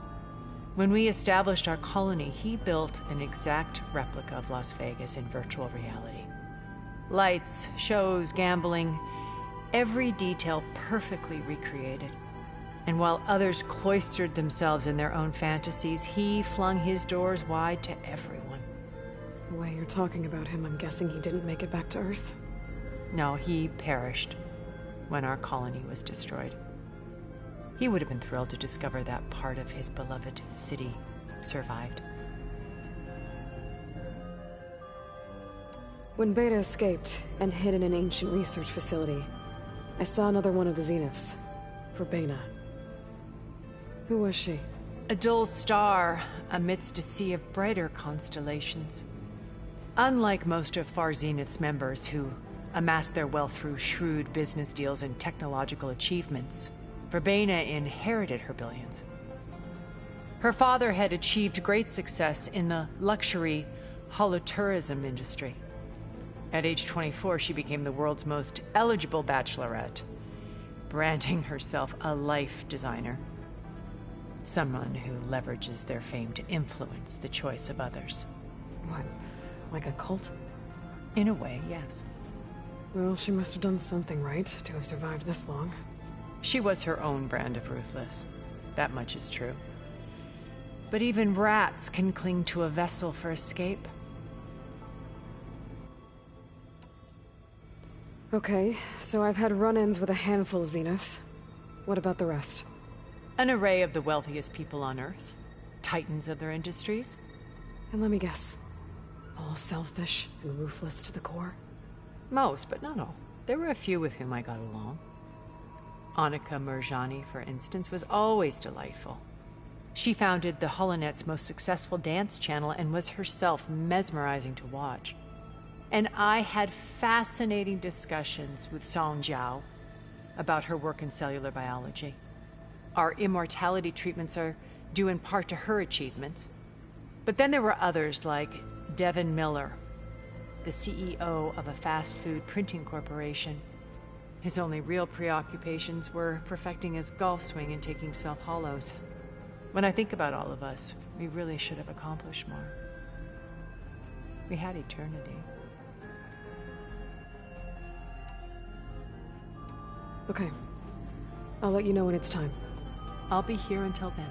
When we established our colony, he built an exact replica of Las Vegas in virtual reality. Lights, shows, gambling, every detail perfectly recreated. And while others cloistered themselves in their own fantasies, he flung his doors wide to everyone. The way you're talking about him, I'm guessing he didn't make it back to Earth? No, he perished when our colony was destroyed. He would have been thrilled to discover that part of his beloved city survived. When Beta escaped and hid in an ancient research facility, I saw another one of the Zeniths, Verbena. Who was she? A dull star amidst a sea of brighter constellations. Unlike most of Far Zenith's members who amassed their wealth through shrewd business deals and technological achievements, Verbena inherited her billions. Her father had achieved great success in the luxury holotourism industry. At age 24, she became the world's most eligible bachelorette, branding herself a life designer. Someone who leverages their fame to influence the choice of others. What, like a cult? In a way, yes. Well, she must have done something right to have survived this long. She was her own brand of ruthless. That much is true. But even rats can cling to a vessel for escape. Okay, so I've had run-ins with a handful of Zeniths. What about the rest? An array of the wealthiest people on Earth. Titans of their industries. And let me guess. All selfish and ruthless to the core? Most, but not all. There were a few with whom I got along. Annika Murjani, for instance, was always delightful. She founded the HoloNet's most successful dance channel and was herself mesmerizing to watch. And I had fascinating discussions with Song Jiao about her work in cellular biology. Our immortality treatments are due in part to her achievements. But then there were others like Devin Miller, the CEO of a fast food printing corporation. His only real preoccupations were perfecting his golf swing and taking self-hollows. When I think about all of us, we really should have accomplished more. We had eternity. Okay. I'll let you know when it's time. I'll be here until then.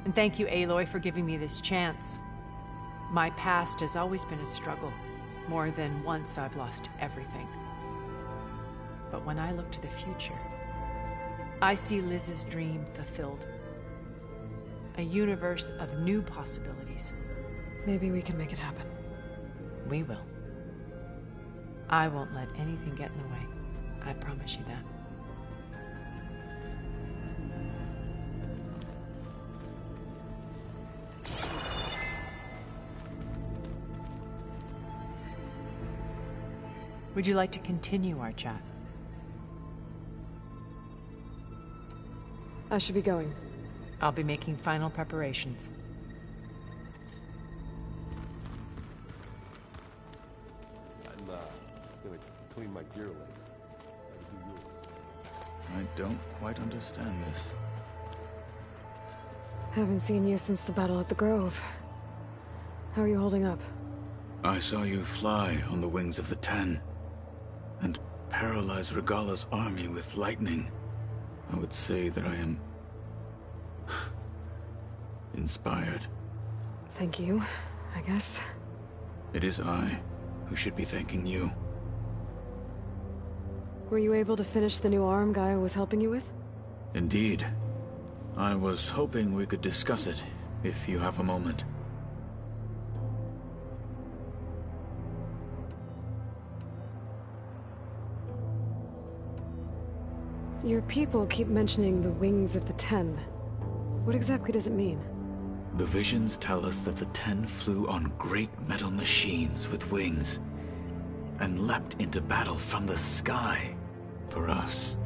And thank you, Aloy, for giving me this chance. My past has always been a struggle. More than once I've lost everything. But when I look to the future, I see Liz's dream fulfilled. A universe of new possibilities. Maybe we can make it happen. We will. I won't let anything get in the way. I promise you that. Would you like to continue our chat? I should be going. I'll be making final preparations. I'm gonna clean my gear later. Ready to do yours. I don't quite understand this. Haven't seen you since the battle at the Grove. How are you holding up? I saw you fly on the wings of the Ten, and paralyze Regala's army with lightning. I would say that I am inspired. Thank you, I guess. It is I who should be thanking you. Were you able to finish the new arm Gaia was helping you with? Indeed. I was hoping we could discuss it, if you have a moment. Your people keep mentioning the wings of the Ten. What exactly does it mean? The visions tell us that the Ten flew on great metal machines with wings and leapt into battle from the sky for us.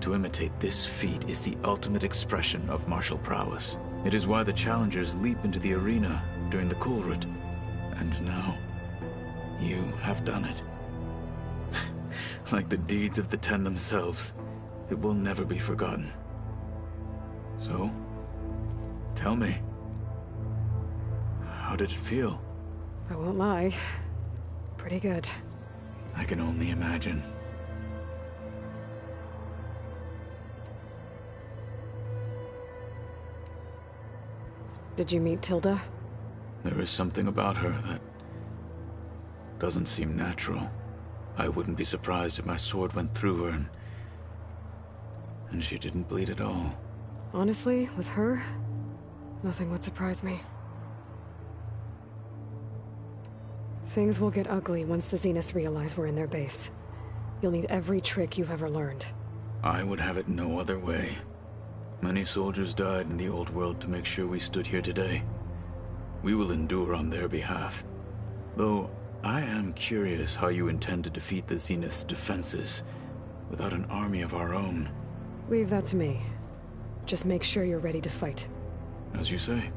To imitate this feat is the ultimate expression of martial prowess. It is why the challengers leap into the arena during the Kulrut. And now, you have done it. Like the deeds of the Ten themselves, it will never be forgotten. So, tell me, how did it feel? I won't lie. Pretty good. I can only imagine. Did you meet Tilda? There is something about her that doesn't seem natural. I wouldn't be surprised if my sword went through her and she didn't bleed at all. Honestly, with her, nothing would surprise me. Things will get ugly once the Zeniths realize we're in their base. You'll need every trick you've ever learned. I would have it no other way. Many soldiers died in the old world to make sure we stood here today. We will endure on their behalf. Though, I am curious how you intend to defeat the Zenith's defenses without an army of our own. Leave that to me. Just make sure you're ready to fight. As you say.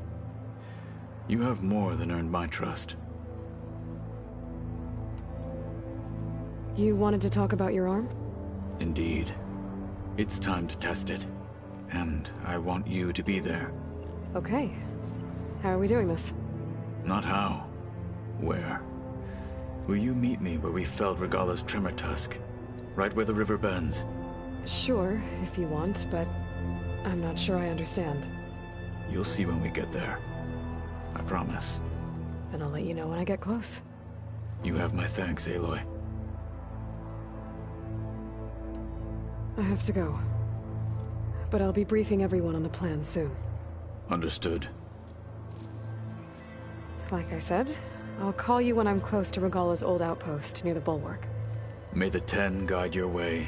You have more than earned my trust. You wanted to talk about your arm? Indeed. It's time to test it. And I want you to be there. Okay. How are we doing this? Not how. Where? Will you meet me where we felled Regala's tremor tusk? Right where the river bends? Sure, if you want, but I'm not sure I understand. You'll see when we get there. I promise. Then I'll let you know when I get close. You have my thanks, Aloy. I have to go. But I'll be briefing everyone on the plan soon. Understood. Like I said, I'll call you when I'm close to Regala's old outpost near the bulwark. May the Ten guide your way.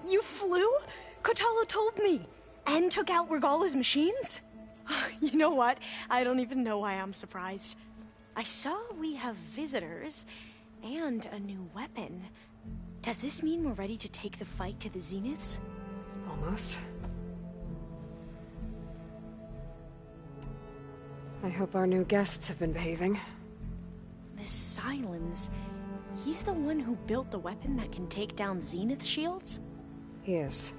You flew? Kotalo told me. And took out Regala's machines? You know what? I don't even know why I'm surprised. I saw we have visitors and a new weapon. Does this mean we're ready to take the fight to the Zeniths? Almost. I hope our new guests have been behaving. This Silence, he's the one who built the weapon that can take down Zenith shields? He is.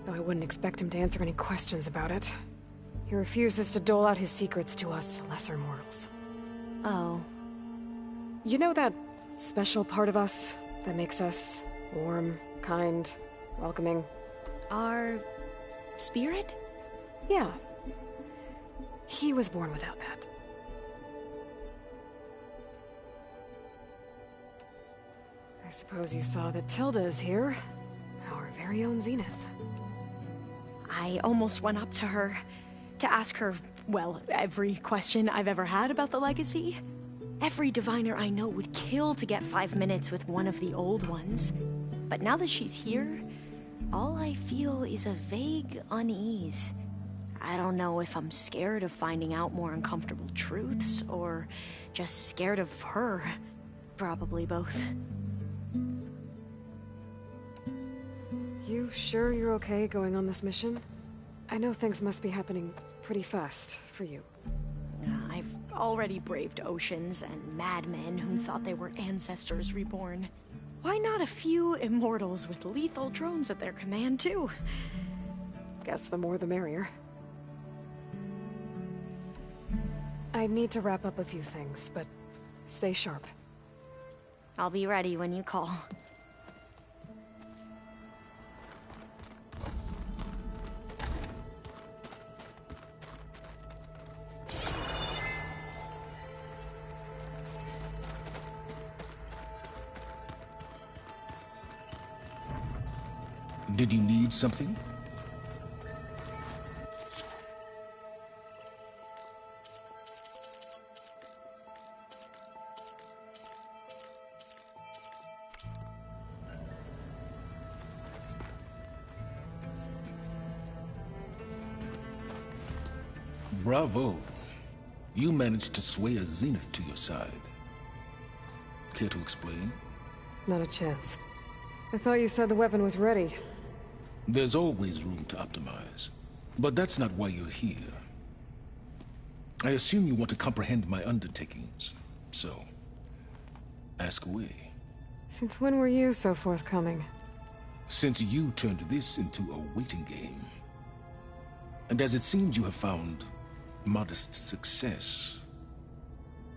Though I wouldn't expect him to answer any questions about it. He refuses to dole out his secrets to us lesser mortals. Oh. You know that special part of us that makes us warm, kind, welcoming? Our spirit? Yeah. He was born without that. I suppose you saw that Tilda is here. Our very own Zenith. I almost went up to her to ask her, well, every question I've ever had about the legacy. Every diviner I know would kill to get 5 minutes with one of the old ones. But now that she's here, all I feel is a vague unease. I don't know if I'm scared of finding out more uncomfortable truths, or just scared of her. Probably both. You sure you're okay going on this mission? I know things must be happening pretty fast for you. I've already braved oceans and madmen who thought they were ancestors reborn. Why not a few immortals with lethal drones at their command, too? Guess the more the merrier. I need to wrap up a few things, but stay sharp. I'll be ready when you call. Did you need something? Bravo. You managed to sway a Zenith to your side. Care to explain? Not a chance. I thought you said the weapon was ready. There's always room to optimize. But that's not why you're here. I assume you want to comprehend my undertakings. So, ask away. Since when were you so forthcoming? Since you turned this into a waiting game. And as it seems you have found modest success,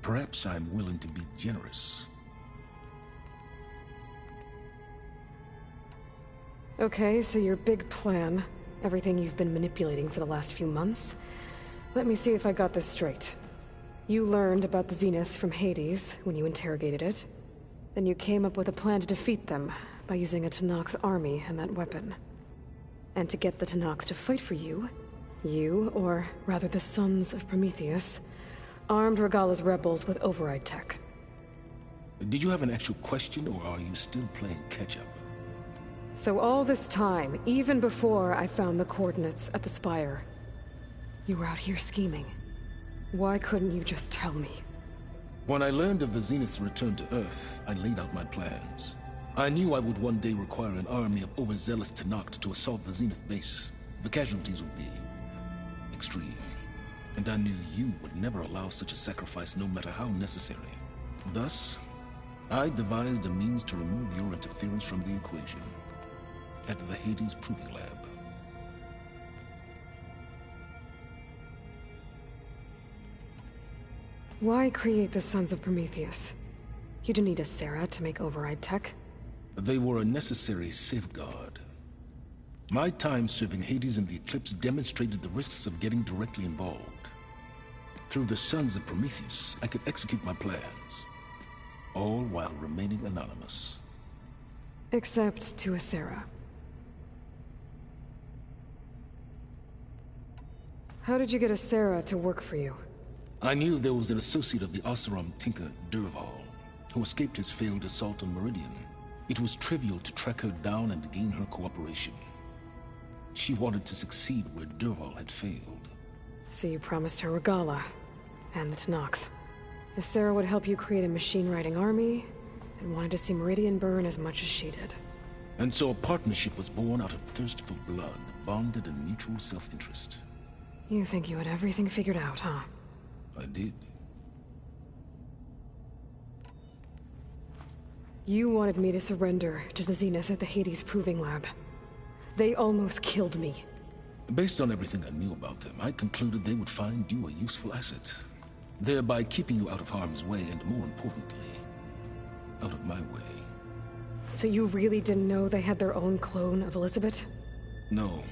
perhaps I'm willing to be generous. Okay, so your big plan, everything you've been manipulating for the last few months. Let me see if I got this straight. You learned about the Zeniths from Hades when you interrogated it. Then you came up with a plan to defeat them by using a Tenakth army and that weapon. And to get the Tenakth to fight for you, or rather the Sons of Prometheus, armed Regalla's rebels with override tech. Did you have an actual question, or are you still playing catch-up? So all this time, even before I found the coordinates at the Spire, you were out here scheming. Why couldn't you just tell me? When I learned of the Zenith's return to Earth, I laid out my plans. I knew I would one day require an army of overzealous Tenakth to assault the Zenith base. The casualties would be extreme. And I knew you would never allow such a sacrifice, no matter how necessary. Thus, I devised a means to remove your interference from the equation. At the Hades Proving Lab. Why create the Sons of Prometheus? You didn't need a Sarah to make override tech. They were a necessary safeguard. My time serving Hades in the Eclipse demonstrated the risks of getting directly involved. Through the Sons of Prometheus, I could execute my plans, all while remaining anonymous. Except to a Sarah. How did you get a Sarah to work for you? I knew there was an associate of the Oseram tinker, Derval, who escaped his failed assault on Meridian. It was trivial to track her down and gain her cooperation. She wanted to succeed where Derval had failed. So you promised her Regalla, and the Tenakth. The Sarah would help you create a machine-riding army, and wanted to see Meridian burn as much as she did. And so a partnership was born out of thirst for blood, bonded in mutual self-interest. You think you had everything figured out, huh? I did. You wanted me to surrender to the Zeniths at the Hades Proving Lab. They almost killed me. Based on everything I knew about them, I concluded they would find you a useful asset, thereby keeping you out of harm's way and, more importantly, out of my way. So you really didn't know they had their own clone of Elizabeth? No.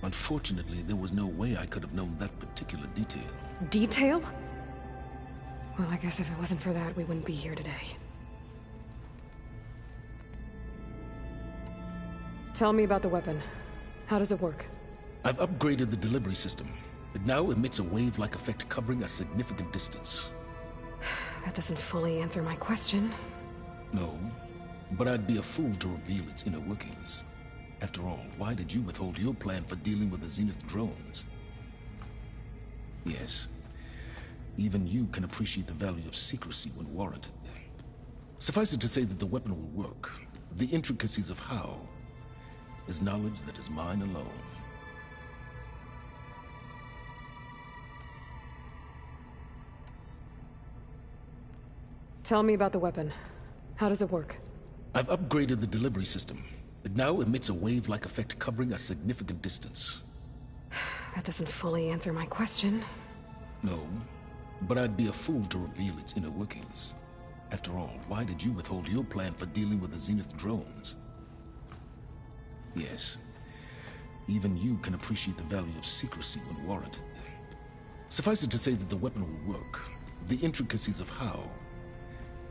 Unfortunately, there was no way I could have known that particular detail. Detail? Well, I guess if it wasn't for that, we wouldn't be here today. Tell me about the weapon. How does it work? I've upgraded the delivery system. It now emits a wave-like effect covering a significant distance. That doesn't fully answer my question. No, but I'd be a fool to reveal its inner workings. After all, why did you withhold your plan for dealing with the Zenith drones? Yes, even you can appreciate the value of secrecy when warranted. Suffice it to say that the weapon will work. The intricacies of how is knowledge that is mine alone. Tell me about the weapon. How does it work? I've upgraded the delivery system. It now emits a wave-like effect covering a significant distance. That doesn't fully answer my question. No, but I'd be a fool to reveal its inner workings. After all, why did you withhold your plan for dealing with the Zenith drones? Yes, even you can appreciate the value of secrecy when warranted. Suffice it to say that the weapon will work. The intricacies of how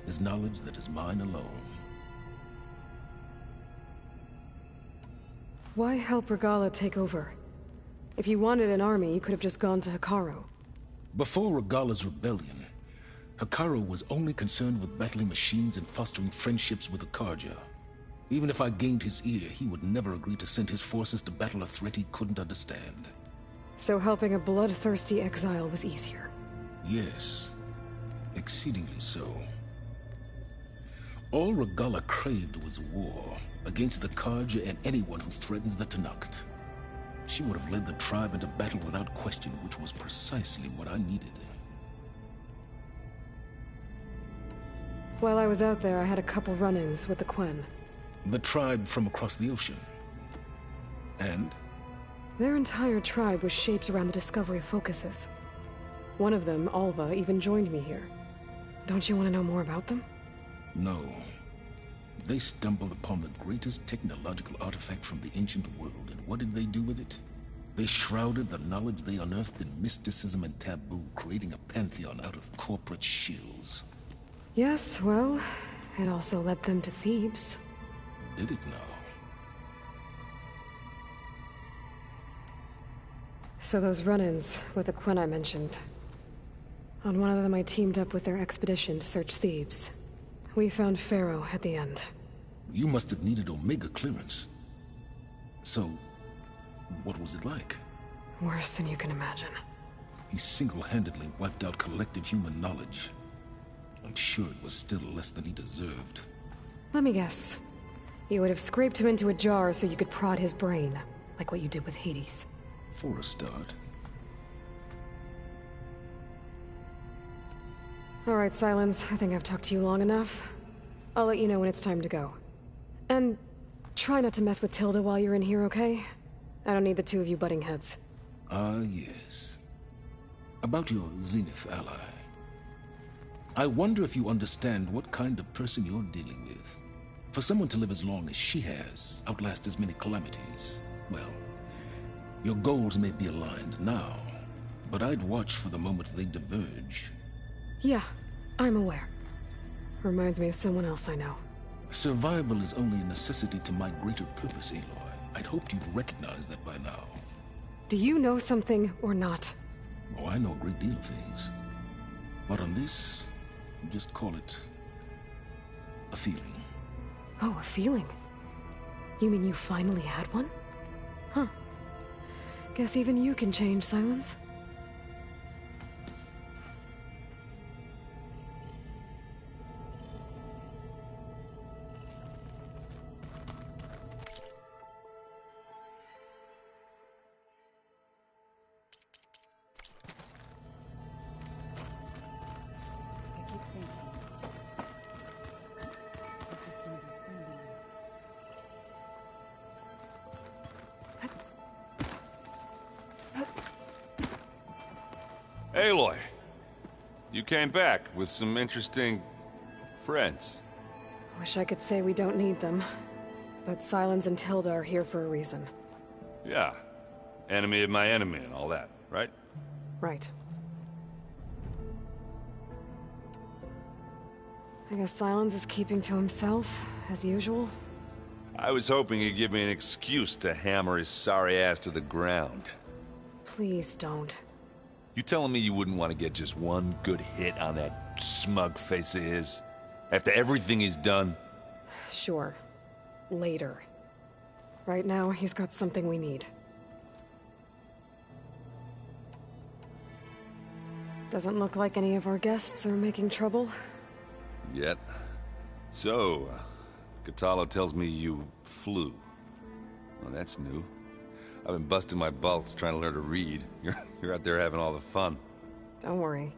is knowledge that is mine alone. Why help Regala take over? If you wanted an army, you could have just gone to Hikaru. Before Regala's rebellion, Hikaru was only concerned with battling machines and fostering friendships with the Karja. Even if I gained his ear, he would never agree to send his forces to battle a threat he couldn't understand. So helping a bloodthirsty exile was easier? Yes, exceedingly so. All Regala craved was war against the Karja and anyone who threatens the Tanakh. She would have led the tribe into battle without question, which was precisely what I needed. While I was out there, I had a couple run-ins with the Quen. The tribe from across the ocean. And? Their entire tribe was shaped around the discovery focuses. One of them, Alva, even joined me here. Don't you want to know more about them? No. They stumbled upon the greatest technological artifact from the ancient world, and what did they do with it? They shrouded the knowledge they unearthed in mysticism and taboo, creating a pantheon out of corporate shills. Yes, well, it also led them to Thebes. Did it now? So those run-ins with the Quen I mentioned. On one of them I teamed up with their expedition to search Thebes. We found Pharaoh at the end. You must have needed Omega clearance. So, what was it like? Worse than you can imagine. He single-handedly wiped out collective human knowledge. I'm sure it was still less than he deserved. Let me guess. You would have scraped him into a jar so you could prod his brain, like what you did with Hades. For a start. All right, Silence. I think I've talked to you long enough. I'll let you know when it's time to go. And try not to mess with Tilda while you're in here, okay? I don't need the two of you butting heads. Ah, yes. About your Zenith ally. I wonder if you understand what kind of person you're dealing with. For someone to live as long as she has, outlast as many calamities, well, your goals may be aligned now, but I'd watch for the moment they diverge. Yeah, I'm aware. Reminds me of someone else I know. Survival is only a necessity to my greater purpose, Aloy. I'd hoped you'd recognize that by now. Do you know something or not? Oh, I know a great deal of things. But on this, just call it a feeling. Oh, a feeling? You mean you finally had one? Huh. Guess even you can change, Silence. Aloy, you came back with some interesting friends. Wish I could say we don't need them. But Silence and Tilda are here for a reason. Yeah, enemy of my enemy and all that, right? Right. I guess Silence is keeping to himself, as usual. I was hoping he'd give me an excuse to hammer his sorry ass to the ground. Please don't. You telling me you wouldn't want to get just one good hit on that smug face of his? After everything he's done? Sure. Later. Right now, he's got something we need. Doesn't look like any of our guests are making trouble. Yet. So, Katalo tells me you flew. Well, that's new. I've been busting my balls trying to learn to read. You're out there having all the fun. Don't worry.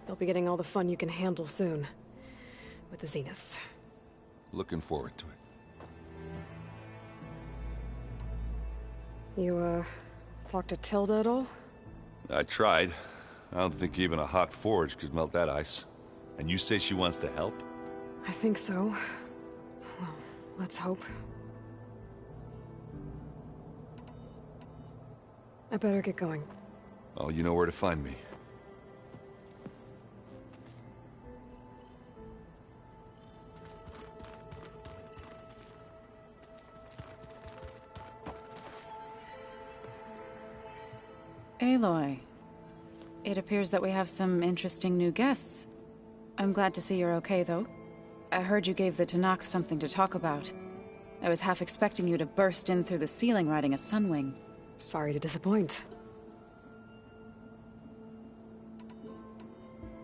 You'll be getting all the fun you can handle soon. With the Zeniths. Looking forward to it. You, talked to Tilda at all? I tried. I don't think even a hot forge could melt that ice. And you say she wants to help? I think so. Well, let's hope. I better get going. Oh, you know where to find me. Aloy. It appears that we have some interesting new guests. I'm glad to see you're okay, though. I heard you gave the Tanakh something to talk about. I was half expecting you to burst in through the ceiling riding a sunwing. Sorry to disappoint.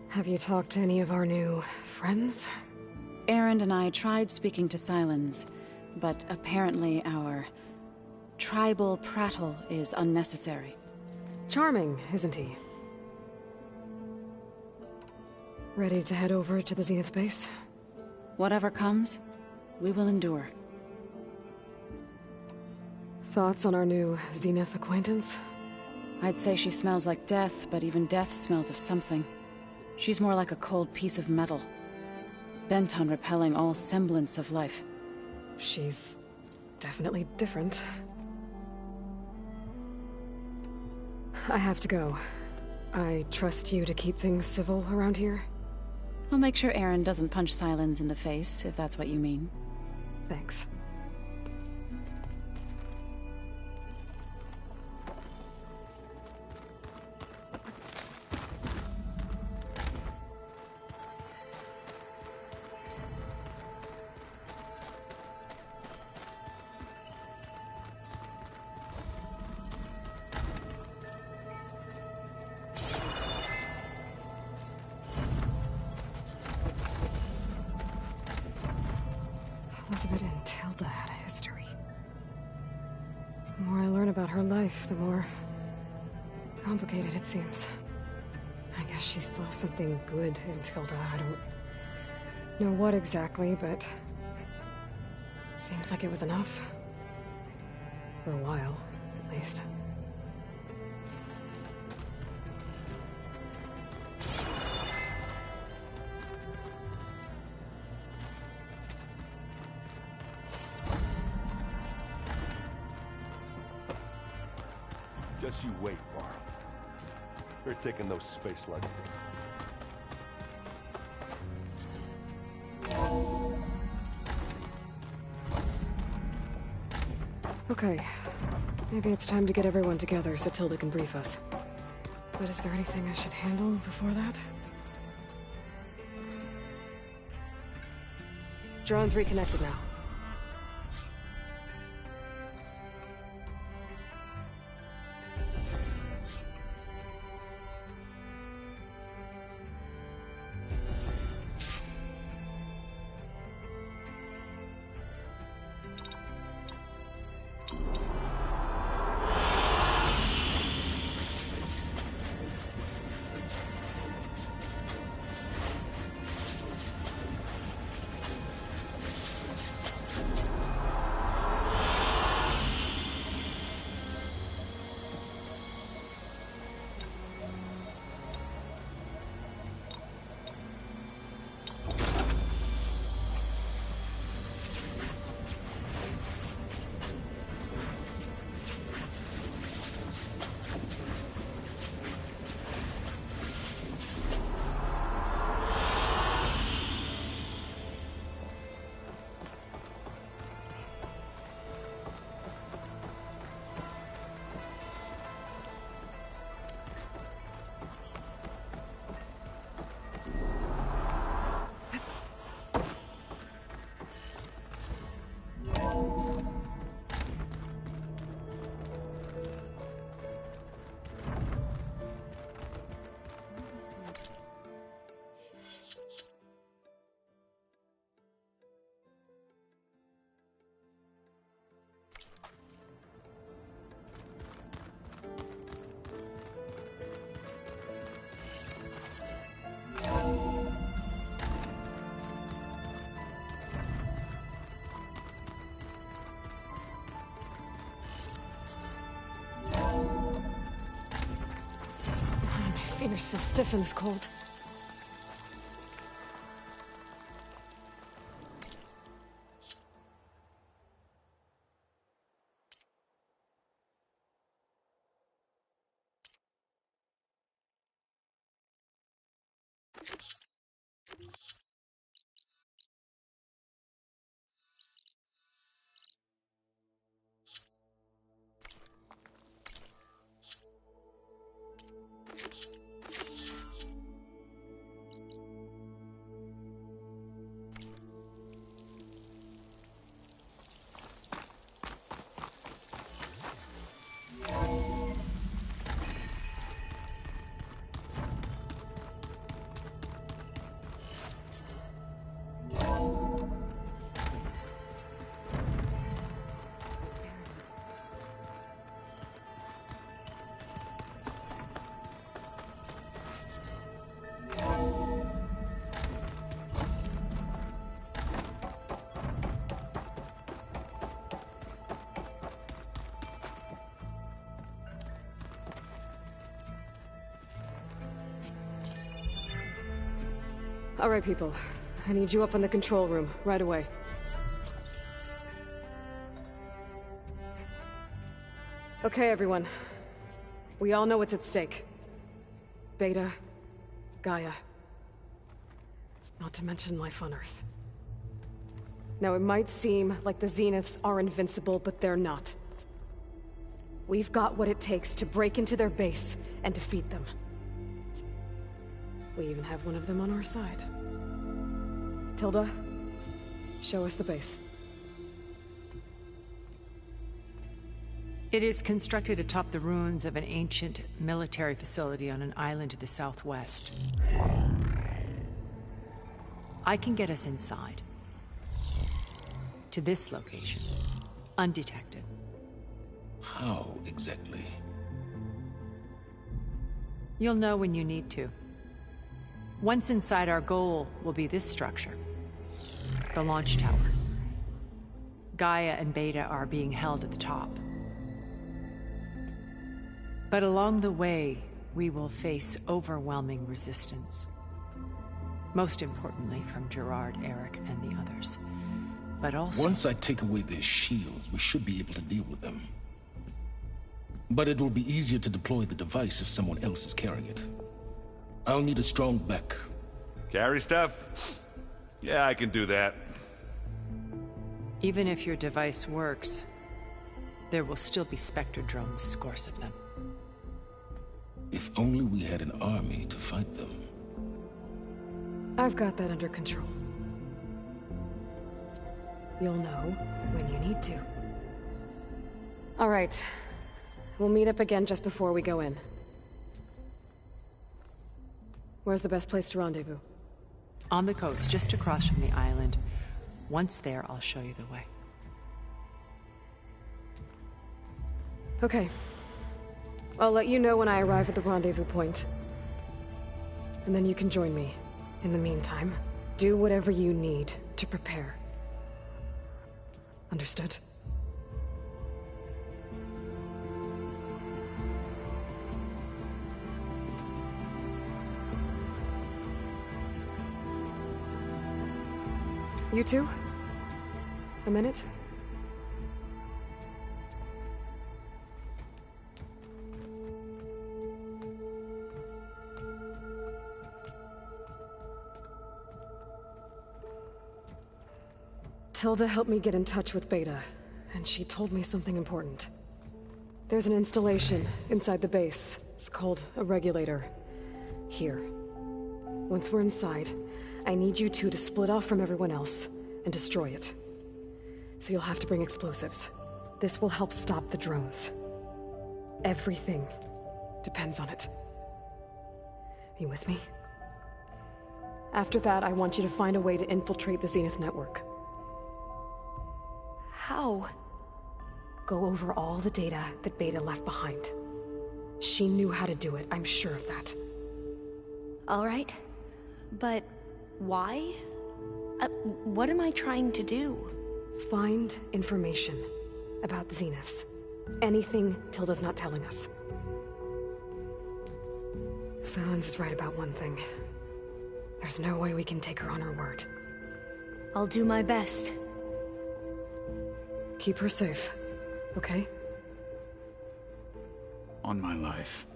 Have you talked to any of our new friends? Erend and I tried speaking to Sylens, but apparently our tribal prattle is unnecessary. Charming, isn't he? Ready to head over to the Zenith base? Whatever comes, we will endure. Thoughts on our new Zenith acquaintance? I'd say she smells like death, but even death smells of something. She's more like a cold piece of metal, bent on repelling all semblance of life. She's definitely different. I have to go. I trust you to keep things civil around here? I'll make sure Erend doesn't punch Sylens in the face, if that's what you mean. Thanks. Elizabeth and Tilda had a history. The more I learn about her life, the more complicated it seems. I guess she saw something good in Tilda. I don't know what exactly, but seems like it was enough. For a while, at least. Just you wait, Varl. They're taking those space luggage. Okay. Maybe it's time to get everyone together so Tilda can brief us. But is there anything I should handle before that? Drone's reconnected now. My fingers feel stiff in this cold. All right, people. I need you up in the control room, right away. Okay, everyone. We all know what's at stake. Beta, Gaia. Not to mention life on Earth. Now, it might seem like the Zeniths are invincible, but they're not. We've got what it takes to break into their base and defeat them. We even have one of them on our side. Tilda, show us the base. It is constructed atop the ruins of an ancient military facility on an island to the southwest. I can get us inside. To this location, undetected. How exactly? You'll know when you need to. Once inside, our goal will be this structure. The launch tower. Gaia and Beta are being held at the top. But along the way, we will face overwhelming resistance. Most importantly, from Gerard, Eric, and the others. But also... Once I take away their shields, we should be able to deal with them. But it will be easier to deploy the device if someone else is carrying it. I'll need a strong back. Carry stuff? Yeah, I can do that. Even if your device works, there will still be Spectre drones, scores of them. If only we had an army to fight them. I've got that under control. You'll know when you need to. All right. We'll meet up again just before we go in. Where's the best place to rendezvous? On the coast, just across from the island. Once there, I'll show you the way. Okay. I'll let you know when I arrive at the rendezvous point. And then you can join me. In the meantime, do whatever you need to prepare. Understood? You two? A minute? Tilda helped me get in touch with Beta, and she told me something important. There's an installation inside the base. It's called a regulator. Here. Once we're inside, I need you two to split off from everyone else and destroy it. So you'll have to bring explosives. This will help stop the drones. Everything depends on it. Are you with me? After that, I want you to find a way to infiltrate the Zenith network. How? Go over all the data that Beta left behind. She knew how to do it, I'm sure of that. All right. But why? What am I trying to do? Find information about the Zeniths. Anything Tilda's not telling us. Silence is right about one thing. There's no way we can take her on her word. I'll do my best. Keep her safe, okay? On my life.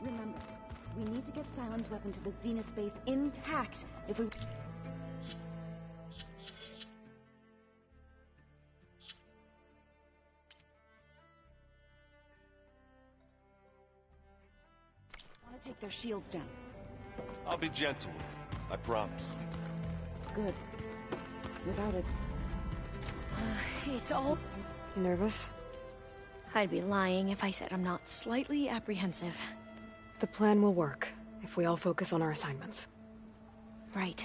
Remember, we need to get Silent's weapon to the Zenith base intact if we... want to take their shields down. I'll be gentle with it. I promise. Good. Without it. It's all... You nervous? I'd be lying if I said I'm not slightly apprehensive. The plan will work if we all focus on our assignments. Right.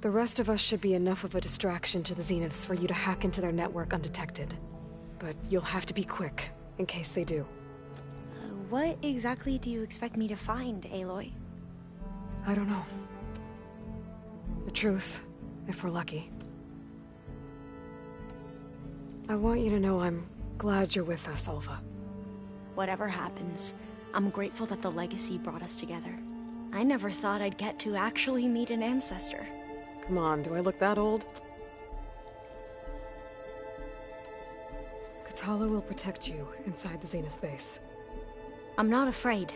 The rest of us should be enough of a distraction to the Zeniths for you to hack into their network undetected. But you'll have to be quick, in case they do. What exactly do you expect me to find, Aloy? I don't know. The truth, if we're lucky. I want you to know I'm glad you're with us, Alva. Whatever happens, I'm grateful that the legacy brought us together. I never thought I'd get to actually meet an ancestor. Come on, do I look that old? Katala will protect you inside the Zenith base. I'm not afraid.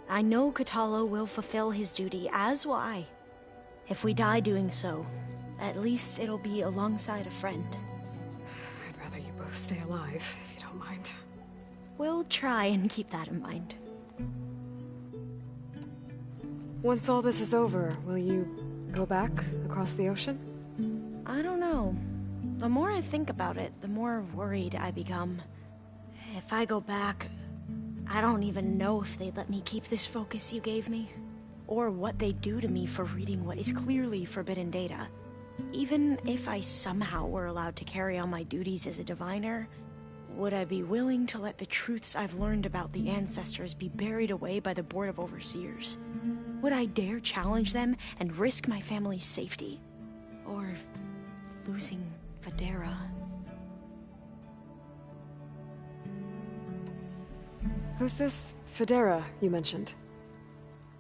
I know Katala will fulfill his duty, as will I. If we die doing so, at least it'll be alongside a friend. I'd rather you both stay alive, if you don't mind. We'll try and keep that in mind. Once all this is over, will you go back across the ocean? I don't know. The more I think about it, the more worried I become. If I go back, I don't even know if they'd let me keep this focus you gave me, or what they'd do to me for reading what is clearly forbidden data. Even if I somehow were allowed to carry on my duties as a diviner, would I be willing to let the truths I've learned about the ancestors be buried away by the Board of Overseers? Would I dare challenge them and risk my family's safety? Or losing Federa? Who's this Federa you mentioned?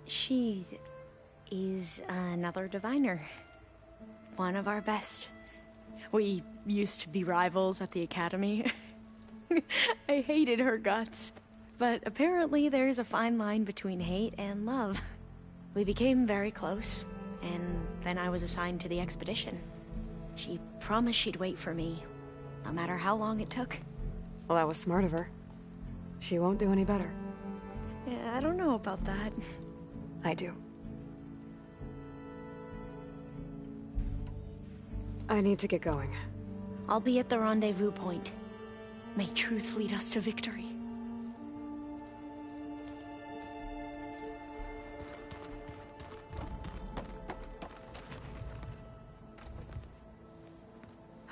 She is another diviner. One of our best. We used to be rivals at the academy. I hated her guts. But apparently there's a fine line between hate and love. We became very close, and then I was assigned to the expedition. She promised she'd wait for me, no matter how long it took. Well, that was smart of her. She won't do any better. Yeah, I don't know about that. I do. I need to get going. I'll be at the rendezvous point. May truth lead us to victory.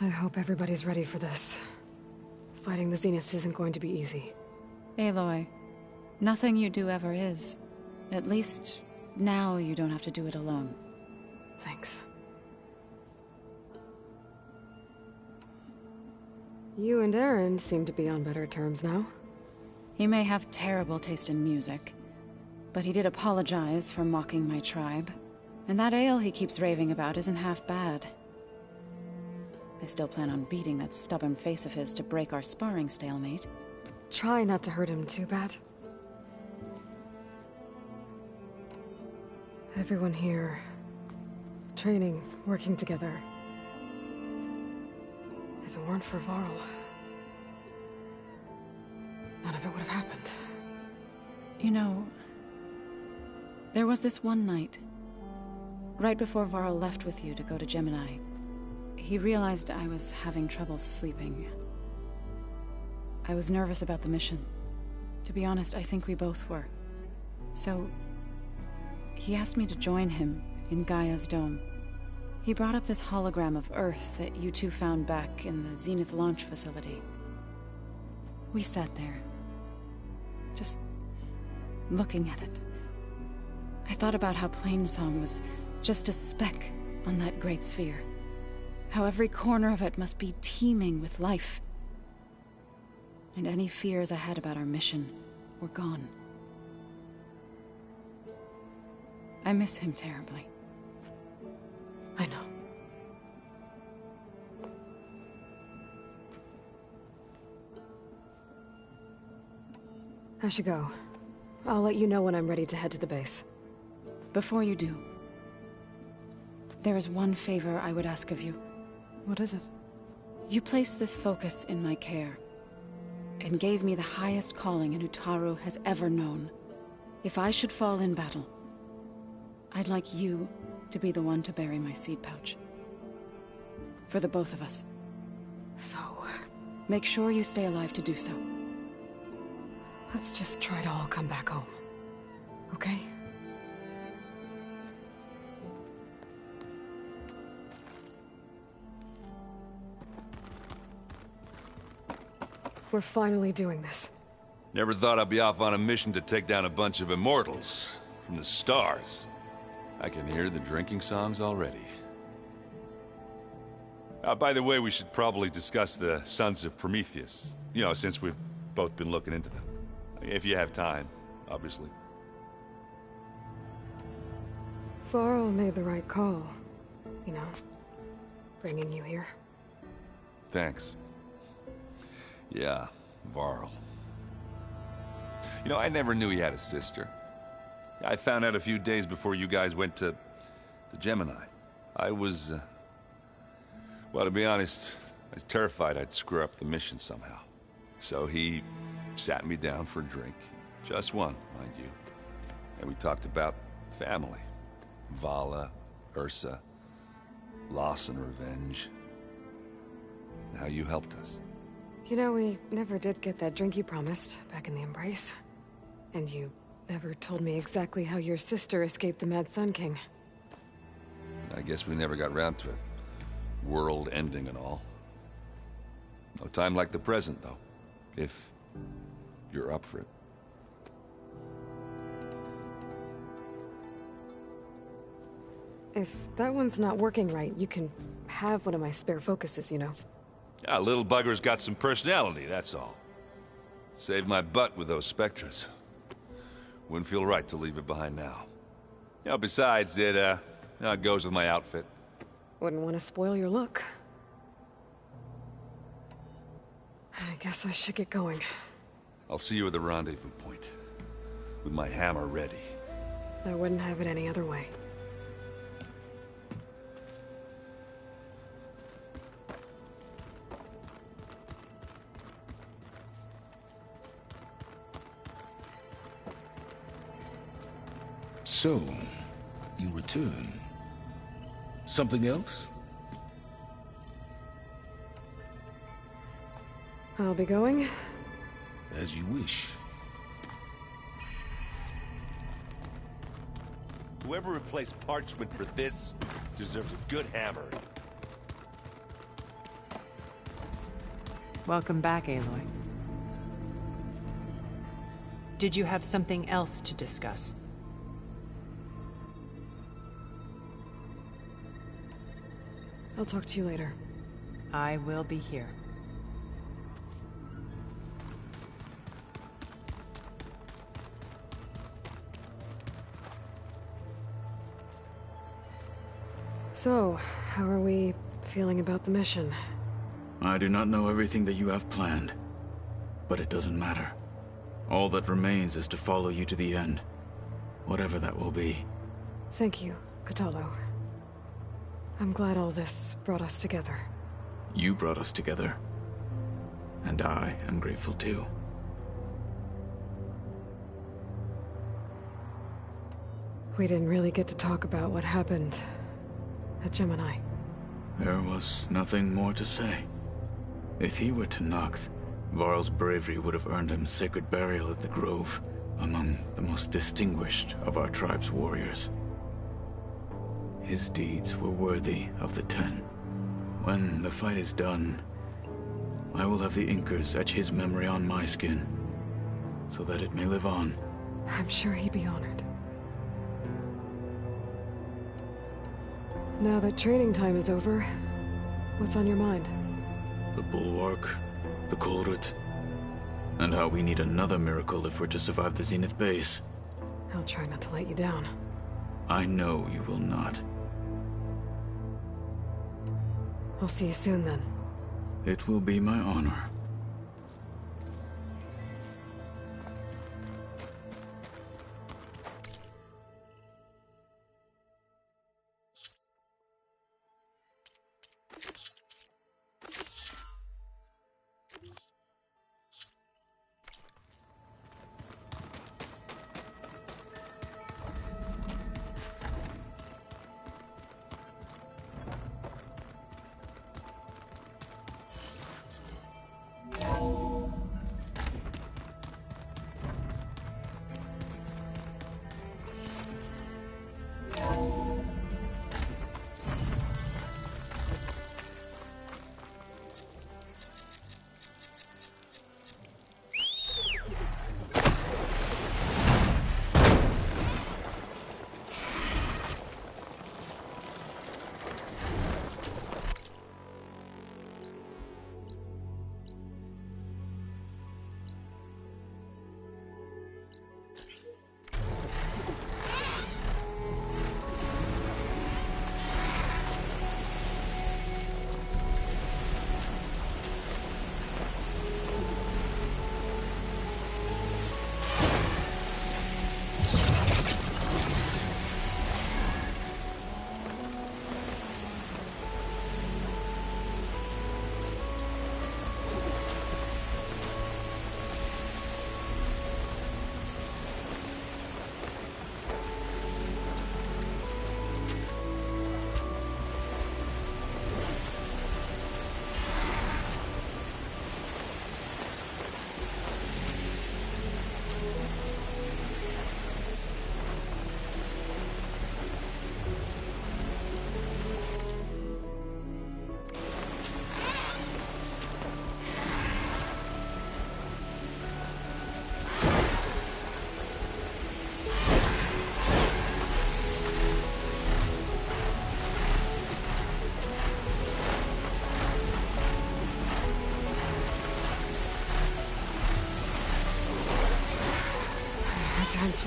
I hope everybody's ready for this. Fighting the Zeniths isn't going to be easy. Aloy, nothing you do ever is. At least, now you don't have to do it alone. Thanks. You and Aaron seem to be on better terms now. He may have terrible taste in music, but he did apologize for mocking my tribe. And that ale he keeps raving about isn't half bad. I still plan on beating that stubborn face of his to break our sparring stalemate. Try not to hurt him too bad. Everyone here, training, working together. If it weren't for Varl, none of it would have happened. You know, there was this one night, right before Varl left with you to go to Gemini. He realized I was having trouble sleeping. I was nervous about the mission. To be honest, I think we both were. So, he asked me to join him in Gaia's dome. He brought up this hologram of Earth that you two found back in the Zenith launch facility. We sat there, just looking at it. I thought about how Plainsong was just a speck on that great sphere. How every corner of it must be teeming with life. And any fears I had about our mission were gone. I miss him terribly. I know. I should go. I'll let you know when I'm ready to head to the base. Before you do, there is one favor I would ask of you. What is it? You place this focus in my care. and gave me the highest calling an Utaru has ever known. If I should fall in battle, I'd like you to be the one to bury my seed pouch. For the both of us. So, Make sure you stay alive to do so. let's just try to all come back home. Okay? We're finally doing this. Never thought I'd be off on a mission to take down a bunch of immortals from the stars. I can hear the drinking songs already. By the way, we should probably discuss the Sons of Prometheus. You know, since we've both been looking into them. If you have time, obviously. Varl made the right call. You know, bringing you here. Thanks. Yeah, Varl. You know, I never knew he had a sister. I found out a few days before you guys went to Gemini. I was, well, to be honest, I was terrified I'd screw up the mission somehow. So he sat me down for a drink. Just one, mind you. And we talked about family. Vala, Ursa, loss and revenge. And how you helped us. You know, we never did get that drink you promised back in the Embrace. And you never told me exactly how your sister escaped the Mad Sun King. I guess we never got round to it. World ending and all. No time like the present, though. If you're up for it. If that one's not working right, you can have one of my spare focuses, you know. Yeah, little bugger's got some personality, that's all. Saved my butt with those Spectres. Wouldn't feel right to leave it behind now. You know, besides, it goes with my outfit. Wouldn't want to spoil your look. I guess I should get going. I'll see you at the rendezvous point. With my hammer ready. I wouldn't have it any other way. So, you return. Something else? I'll be going. As you wish. Whoever replaced parchment for this deserves a good hammer. Welcome back, Aloy. Did you have something else to discuss? I'll talk to you later. I will be here. So, how are we feeling about the mission? I do not know everything that you have planned, but it doesn't matter. All that remains is to follow you to the end, whatever that will be. Thank you, Kotallo. I'm glad all this brought us together. You brought us together, and I am grateful too. We didn't really get to talk about what happened at Gemini. There was nothing more to say. If he were Tenakth, Varl's bravery would have earned him sacred burial at the Grove, among the most distinguished of our tribe's warriors. His deeds were worthy of the Ten. When the fight is done, I will have the Inkers etch his memory on my skin, so that it may live on. I'm sure he'd be honored. Now that training time is over, what's on your mind? The Bulwark, the Kolrut, and how we need another miracle if we're to survive the Zenith base. I'll try not to let you down. I know you will not. I'll see you soon then. It will be my honor.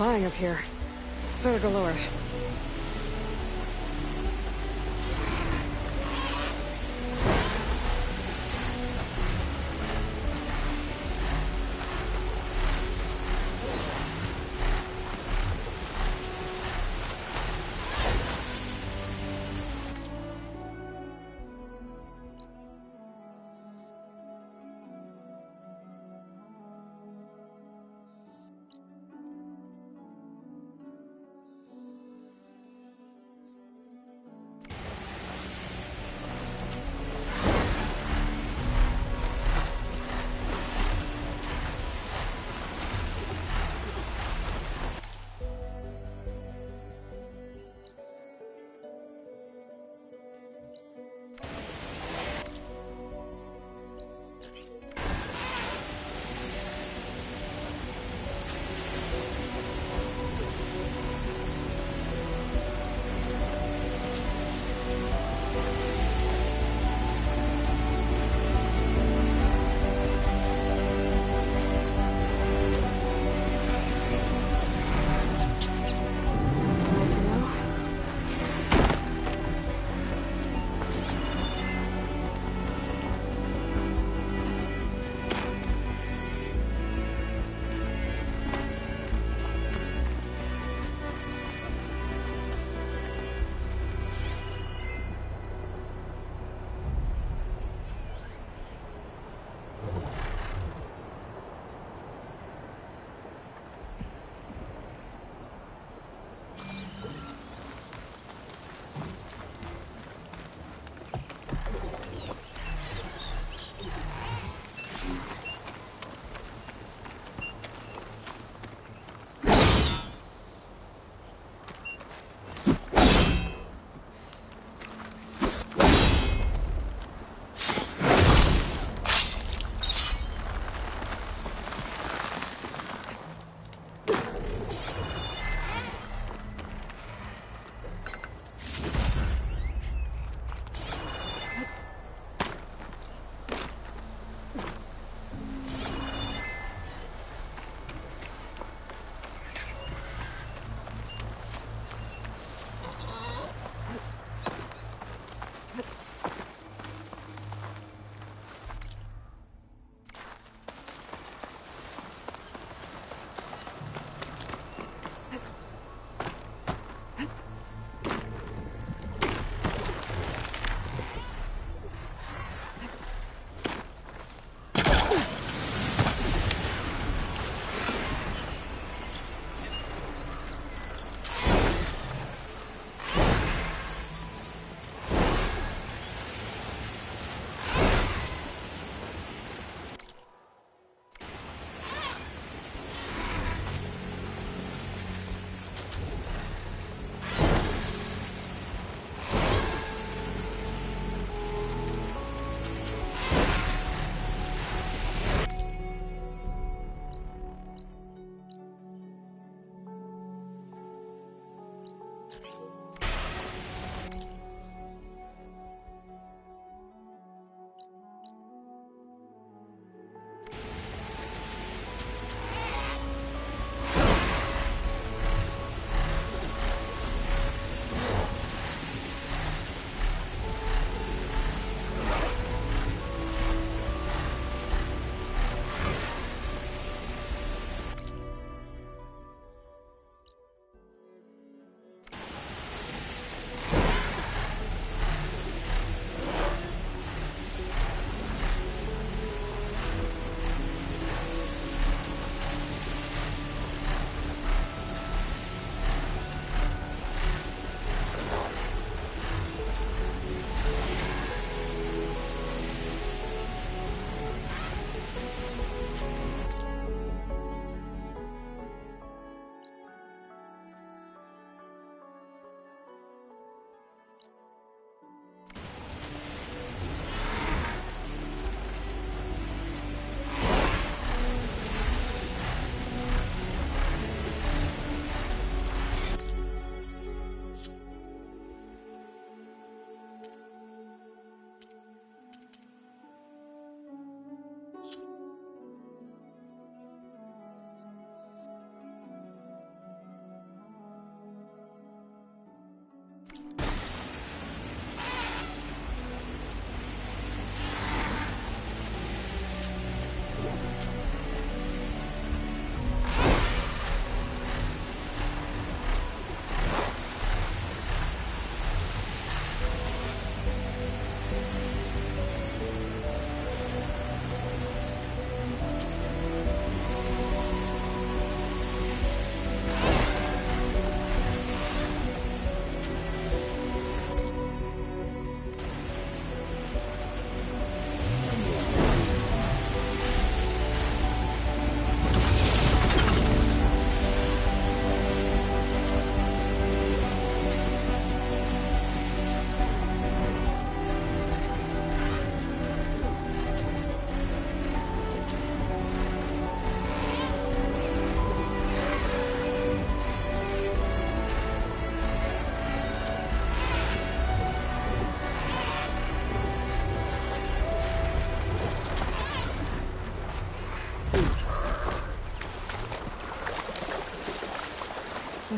flying up here. Better go lower.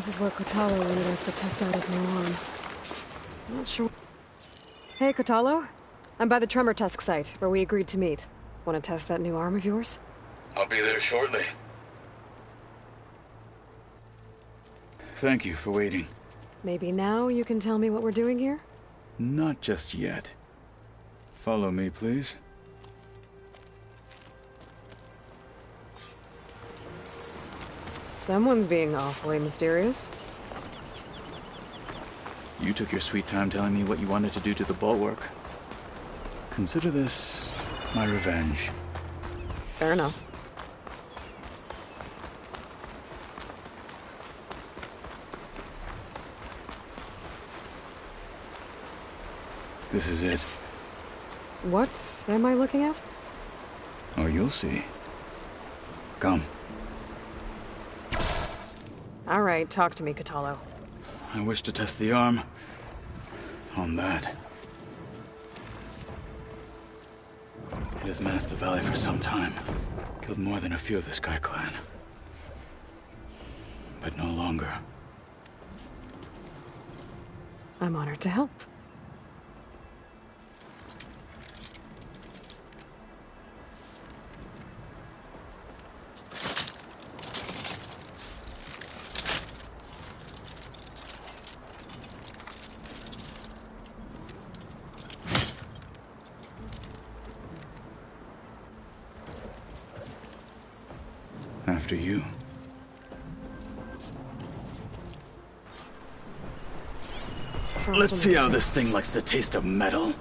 This is where Kotalo wanted us to test out his new arm. I'm not sure. Hey, Kotalo. I'm by the Tremor Tusk site, where we agreed to meet. Want to test that new arm of yours? I'll be there shortly. Thank you for waiting. Maybe now you can tell me what we're doing here? Not just yet. Follow me, please. Someone's being awfully mysterious. You took your sweet time telling me what you wanted to do to the bulwark. Consider this my revenge. Fair enough. This is it. What am I looking at? Oh, you'll see. Come. All right, talk to me, Kotalo. I wish to test the arm on that. It has menaced the valley for some time. Killed more than a few of the Sky Clan. But no longer. I'm honored to help. After you. Let's see how this thing likes the taste of metal.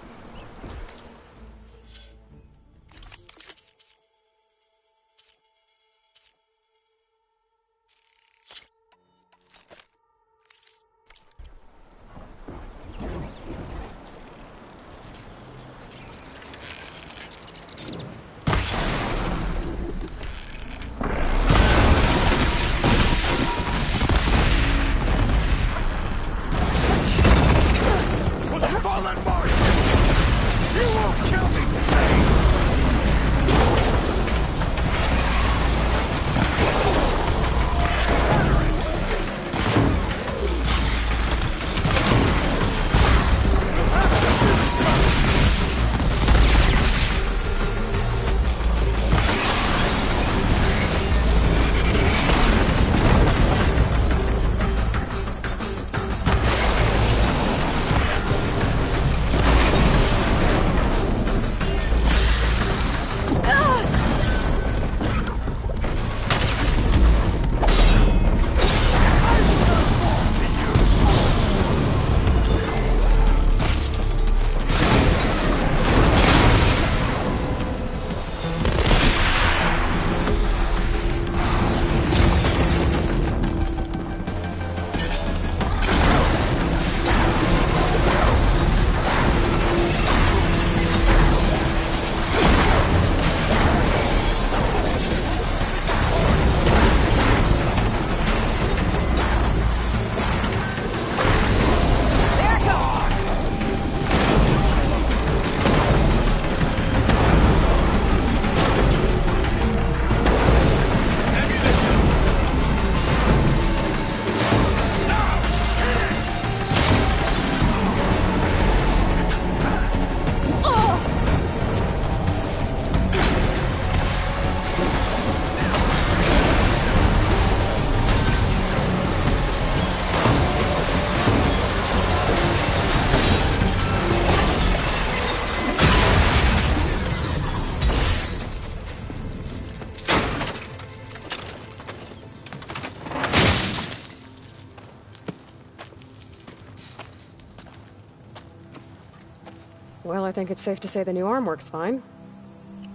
Well, I think it's safe to say the new arm works fine.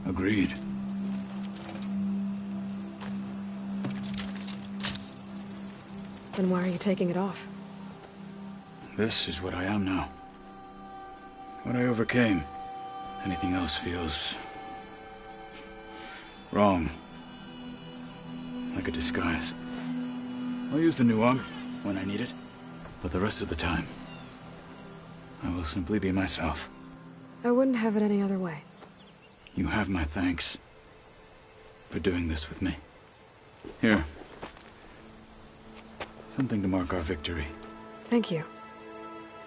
Agreed. Then why are you taking it off? This is what I am now. What I overcame. Anything else feels wrong. Like a disguise. I'll use the new arm when I need it, but the rest of the time, I will simply be myself. I wouldn't have it any other way. You have my thanks for doing this with me. Here. Something to mark our victory. Thank you.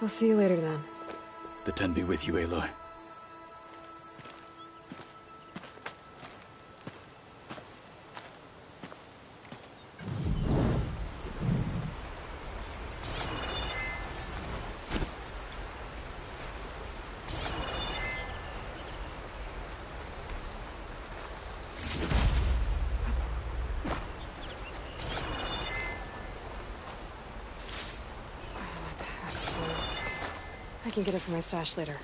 I'll see you later then. The 10 be with you, Aloy. I can get it from my stash later.